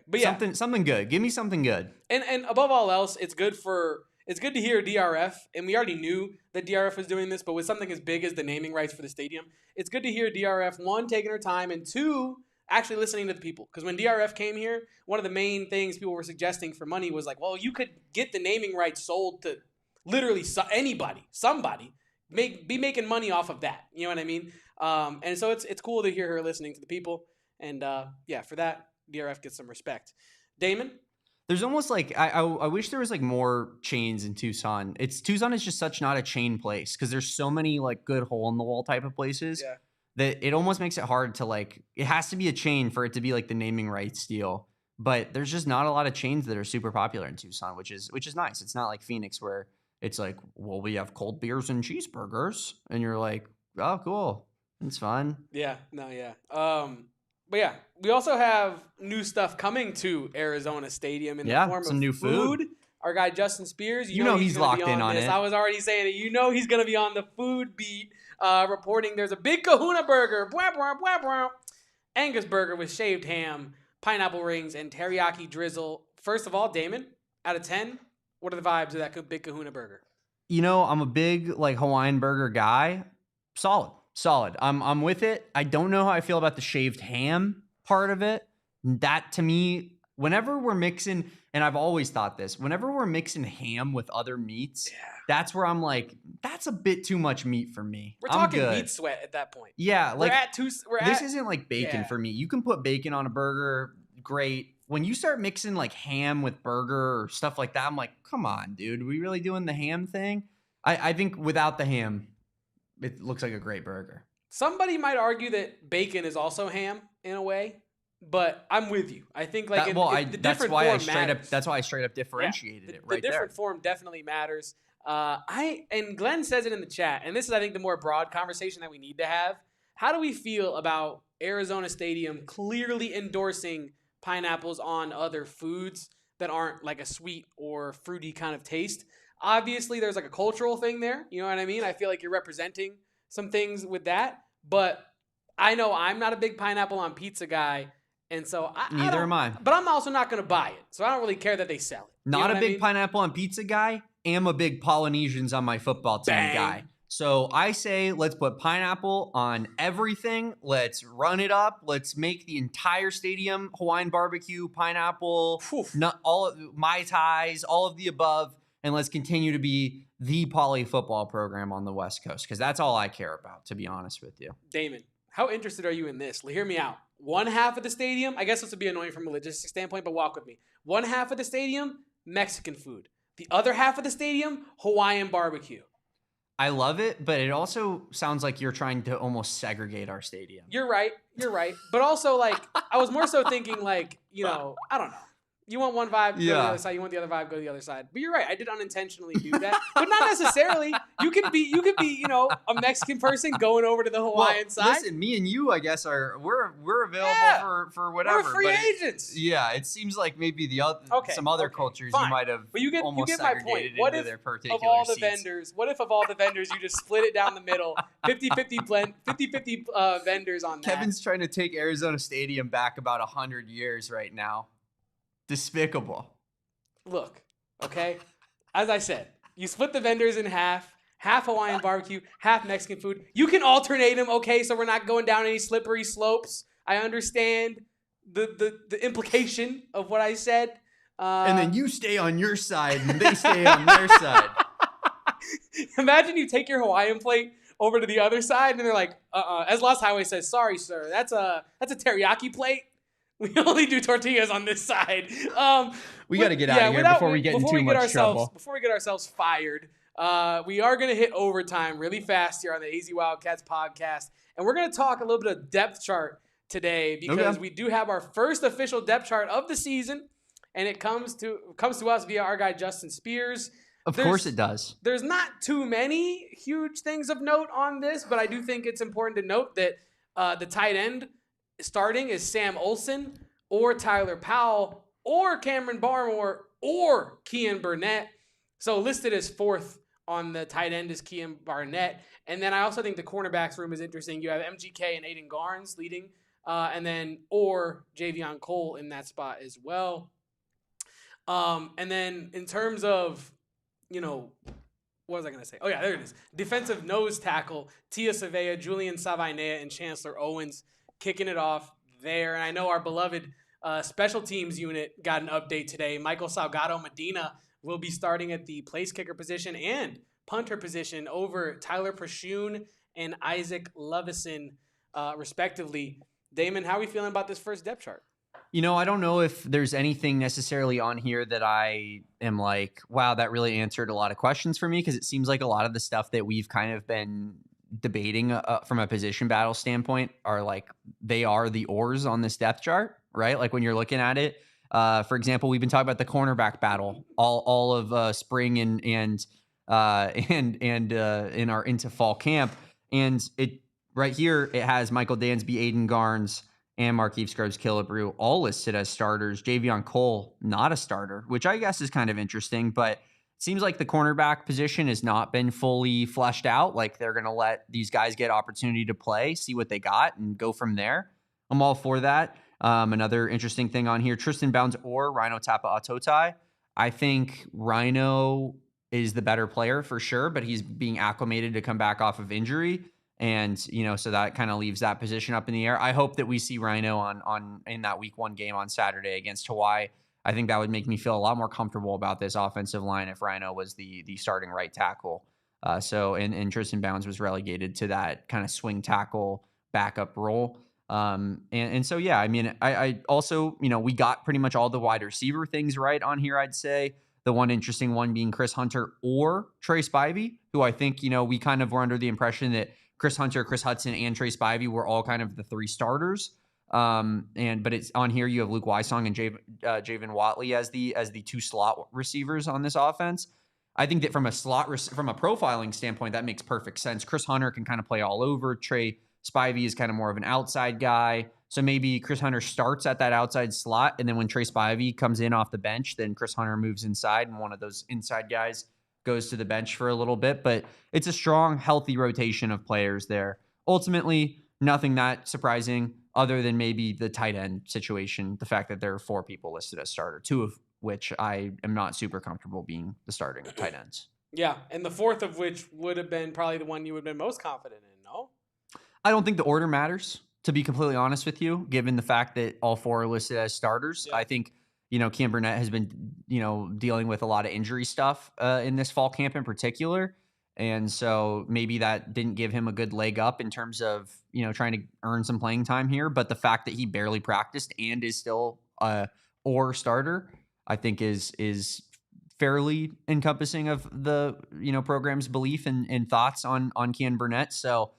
but yeah, something good. Give me something good. And above all else, it's good to hear DRF, and we already knew that DRF was doing this, but with something as big as the naming rights for the stadium, it's good to hear DRF, one, taking their time, and two, actually listening to the people. Because when DRF came here, one of the main things people were suggesting for money was you could get the naming rights sold to literally anybody, somebody, be making money off of that. You know what I mean? And so it's cool to hear her listening to the people. And for that, DRF gets some respect. Damon? There's almost I wish there was like more chains in Tucson. Tucson is just such not a chain place because there's so many like good hole in the wall type of places that it almost makes it hard to it has to be a chain for it to be like the naming rights deal. But there's just not a lot of chains that are super popular in Tucson, which is nice. It's not like Phoenix where it's like, well, we have cold beers and cheeseburgers. And you're like, oh, cool. It's fun. Yeah, no, yeah. But yeah, we also have new stuff coming to Arizona Stadium in the form some of new food. Our guy Justin Spears, you know he's locked in on this. it. I was already saying it. You know he's going to be on the food beat, reporting there's a big Kahuna burger, blah, blah, blah, blah. Angus burger with shaved ham, pineapple rings, and teriyaki drizzle. First of all, Damon, out of 10, what are the vibes of that big Kahuna burger? You know, I'm a big like Hawaiian burger guy. Solid. I'm with it. I don't know how I feel about the shaved ham part of it. That to me, whenever we're mixing, and I've always thought this, whenever we're mixing ham with other meats, that's where I'm like, that's a bit too much meat for me. We're talking meat sweat at that point. Yeah, like this isn't like bacon for me. You can put bacon on a burger, great. When you start mixing like ham with burger or stuff like that, I'm like, come on, dude. Are we really doing the ham thing? I think without the ham, it looks like a great burger. Somebody might argue that bacon is also ham in a way, but I'm with you. I think like that's why I straight up differentiated it right there. The different form definitely matters. And Glenn says it in the chat, and this is I think the more broad conversation that we need to have. How do we feel about Arizona Stadium clearly endorsing pineapples on other foods that aren't like a sweet or fruity kind of taste? Obviously, there's like a cultural thing there. You know what I mean? I feel like you're representing some things with that. But I know I'm not a big pineapple on pizza guy. And so neither am I. But I'm also not going to buy it. So I don't really care that they sell it. Not a big pineapple on pizza guy. Am a big Polynesians on my football team guy. So I say let's put pineapple on everything. Let's run it up. Let's make the entire stadium Hawaiian barbecue, pineapple, all Mai Tais, all of the above. And let's continue to be the poly football program on the West Coast because that's all I care about, to be honest with you. Damon, how interested are you in this? Hear me out. One half of the stadium, I guess this would be annoying from a logistics standpoint, but walk with me. One half of the stadium, Mexican food. The other half of the stadium, Hawaiian barbecue. I love it, but it also sounds like you're trying to almost segregate our stadium. You're right. But also, like, I was more so thinking, like, I don't know. You want one vibe, go to the other side. You want the other vibe, go to the other side. But you're right. I did unintentionally do that. But not necessarily. You could be, a Mexican person going over to the Hawaiian side. Listen, me and you, I guess, we're available for whatever. We're free agents. Yeah, it seems like maybe some other cultures fine. You might have but you get my point. What if their particular vendors, you just split it down the middle, 50-50 blend, 50-50 vendors on that? Kevin's trying to take Arizona Stadium back about 100 years right now. Despicable. Look, okay? As I said, you split the vendors in half Hawaiian barbecue, half Mexican food. You can alternate them, okay? So we're not going down any slippery slopes. I understand the implication of what I said. And then you stay on your side and they stay on their side. Imagine you take your Hawaiian plate over to the other side and they're like, as Lost Highway says, sorry, sir, that's a teriyaki plate. We only do tortillas on this side. We got to get out of here before we get in too much trouble. Before we get ourselves fired, we are going to hit overtime really fast here on the AZ Wildcats podcast. And we're going to talk a little bit of depth chart today because we do have our first official depth chart of the season. And it comes to us via our guy, Justin Spears. Of course it does. There's not too many huge things of note on this, but I do think it's important to note that the tight end starting is Sam Olsen or Tyler Powell or Cameron Barmore or Kean Burnett. So listed as fourth on the tight end is Kean Barnett. And then I also think the cornerbacks room is interesting. You have MGK and Aiden Garnes leading, and then or Javion Cole in that spot as well. And then in terms of, what was I going to say? Oh, yeah, there it is. Defensive nose tackle, Tia Savea, Julian Savainea, and Chancellor Owens kicking it off there. And I know our beloved special teams unit got an update today. Michael Salgado Medina will be starting at the place kicker position and punter position over Tyler Prashun and Isaac Lovison, respectively. Damon, how are we feeling about this first depth chart? I don't know if there's anything necessarily on here that I am like, wow, that really answered a lot of questions for me, because it seems like a lot of the stuff that we've kind of been debating from a position battle standpoint are like, they are the oars on this depth chart, right? Like when you're looking at it, for example, we've been talking about the cornerback battle all of spring and and in our into fall camp. And it right here, it has Michael Dansby, Aiden Garnes, and Markieff Scruggs-Killebrew all listed as starters. Javion Cole, not a starter, which I guess is kind of interesting, but it seems like the cornerback position has not been fully fleshed out. Like they're going to let these guys get opportunity to play, see what they got, and go from there. I'm all for that. Another interesting thing on here, Tristan Bounds or Rhino Tapa-Atotai. I think Rhino is the better player for sure, but he's being acclimated to come back off of injury. And, so that kind of leaves that position up in the air. I hope that we see Rhino in that week 1 game on Saturday against Hawaii. I think that would make me feel a lot more comfortable about this offensive line if Rhino was the starting right tackle. And Tristan Bounds was relegated to that kind of swing tackle backup role. So, yeah, I mean, I also, we got pretty much all the wide receiver things right on here, I'd say. The one interesting one being Chris Hunter or Trey Spivey, who I think, we kind of were under the impression that Chris Hunter, Chris Hudson, and Trey Spivey were all kind of the 3 starters. But it's on here. You have Luke Wysong and Javen Watley as the 2 slot receivers on this offense. I think that from a profiling standpoint, that makes perfect sense. Chris Hunter can kind of play all over. Trey Spivey is kind of more of an outside guy. So maybe Chris Hunter starts at that outside slot, and then when Trey Spivey comes in off the bench, then Chris Hunter moves inside, and one of those inside guys goes to the bench for a little bit. But it's a strong, healthy rotation of players there. Ultimately, nothing that surprising other than maybe the tight end situation, the fact that there are 4 people listed as starter, 2 of which I am not super comfortable being the starting tight ends. Yeah, and the 4th of which would have been probably the one you would have been most confident in, no? I don't think the order matters, to be completely honest with you, given the fact that all 4 are listed as starters. Yeah. I think, Cam Burnett has been, dealing with a lot of injury stuff in this fall camp in particular. And so maybe that didn't give him a good leg up in terms of, trying to earn some playing time here. But the fact that he barely practiced and is still or starter, I think is fairly encompassing of the, program's belief and thoughts on Cam Burnett. So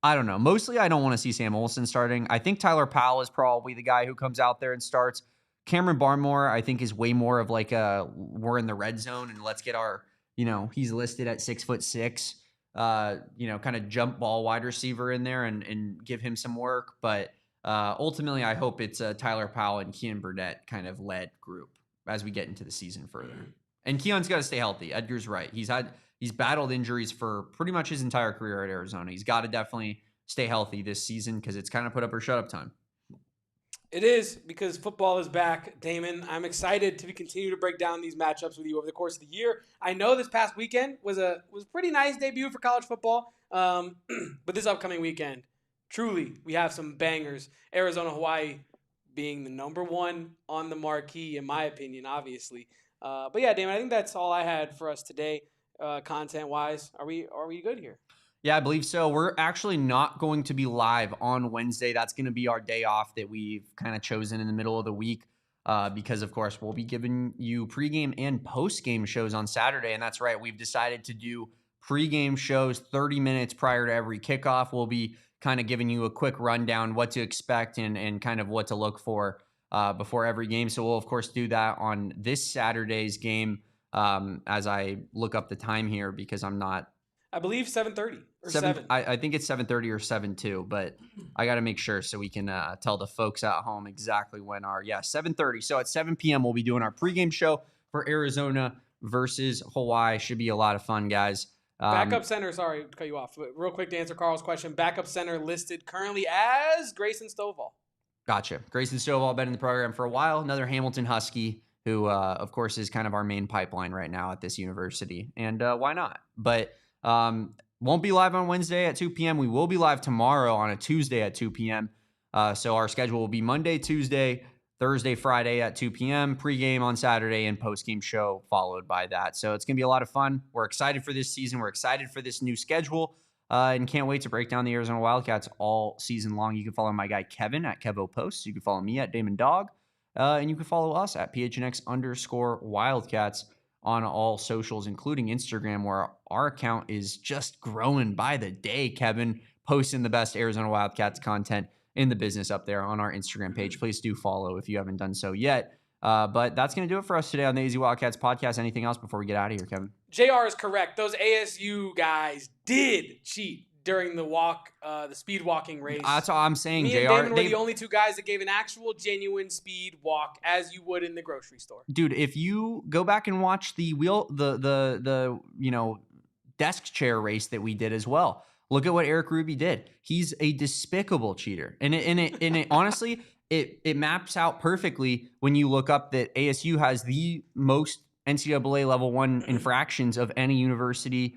I don't know. Mostly I don't want to see Sam Olsen starting. I think Tyler Powell is probably the guy who comes out there and starts. Cameron Barmore, I think, is way more of like we're in the red zone and let's get our, he's listed at 6'6", kind of jump ball wide receiver in there and give him some work. But ultimately, I hope it's a Tyler Powell and Keon Burnett kind of led group as we get into the season further. And Keon's got to stay healthy. Edgar's right. He's battled injuries for pretty much his entire career at Arizona. He's got to definitely stay healthy this season because it's kind of put up or shut up time. It is, because football is back. Damon, I'm excited to continue to break down these matchups with you over the course of the year. I know this past weekend was a pretty nice debut for college football, but this upcoming weekend, truly, we have some bangers. Arizona, Hawaii being the number 1 on the marquee, in my opinion, obviously. But yeah, Damon, I think that's all I had for us today, content-wise. Are we good here? Yeah, I believe so. We're actually not going to be live on Wednesday. That's going to be our day off that we've kind of chosen in the middle of the week because, of course, we'll be giving you pregame and postgame shows on Saturday. And that's right. We've decided to do pregame shows 30 minutes prior to every kickoff. We'll be kind of giving you a quick rundown, what to expect and kind of what to look for before every game. So we'll, of course, do that on this Saturday's game as I look up the time here because I'm not. I believe 7:30 or 7. I think it's 7:30 or 7:02, but I got to make sure so we can tell the folks at home exactly when 7:30. So at 7 p.m. we'll be doing our pregame show for Arizona versus Hawaii. Should be a lot of fun, guys. Backup center, sorry to cut you off, but real quick to answer Carl's question, backup center listed currently as Grayson Stovall. Gotcha. Grayson Stovall, been in the program for a while. Another Hamilton Husky who, of course, is kind of our main pipeline right now at this university. And why not? But won't be live on Wednesday at 2 p.m. We will be live tomorrow on a Tuesday at 2 p.m. So our schedule will be Monday, Tuesday, Thursday, Friday at 2 p.m., pregame on Saturday, and postgame show followed by that. So it's going to be a lot of fun. We're excited for this season. We're excited for this new schedule and can't wait to break down the Arizona Wildcats all season long. You can follow my guy Kevin at KevoPosts. You can follow me at Damon Dog. And you can follow us at PHNX_Wildcats on all socials, including Instagram, where our account is just growing by the day. Kevin posting the best Arizona Wildcats content in the business up there on our Instagram page. Please do follow if you haven't done so yet. But that's going to do it for us today on the AZ Wildcats podcast. Anything else before we get out of here, Kevin? JR is correct. Those ASU guys did cheat during the speed walking race. That's all I'm saying, Me JR. and Damon were the only two guys that gave an actual genuine speed walk as you would in the grocery store. Dude, if you go back and watch the desk chair race that we did as well, look at what Eric Ruby did. He's a despicable cheater. And it honestly, it maps out perfectly when you look up that ASU has the most NCAA level 1 infractions of any university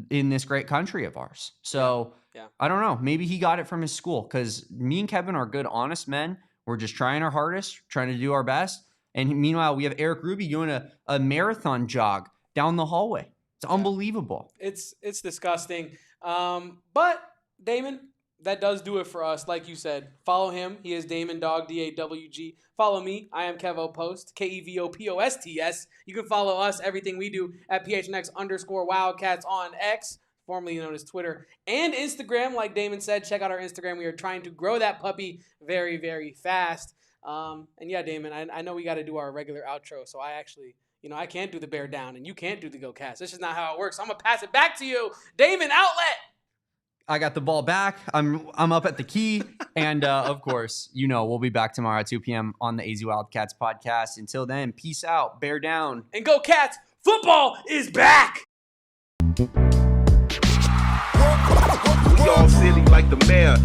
in this great country of ours. So yeah. I don't know. Maybe he got it from his school, because me and Kevin are good, honest men. We're just trying our hardest, trying to do our best. And meanwhile, we have Eric Ruby doing a marathon jog down the hallway. It's unbelievable. It's disgusting. But Damon, that does do it for us. Like you said, follow him. He is Damon Dog, DAWG. Follow me. I am Kevo Post, KEVOPOSTS. You can follow us, everything we do, at PHNX_Wildcats on X, formerly known as Twitter, and Instagram. Like Damon said, check out our Instagram. We are trying to grow that puppy very, very fast. And yeah, Damon, I know we got to do our regular outro, so I actually, I can't do the bear down, and you can't do the go cast. This is not how it works. So I'm going to pass it back to you. Damon, outlet! I got the ball back. I'm up at the key. And of course, we'll be back tomorrow at 2 p.m. on the AZ Wildcats podcast. Until then, peace out, bear down. And go Cats! Football is back! We all silly like the mayor.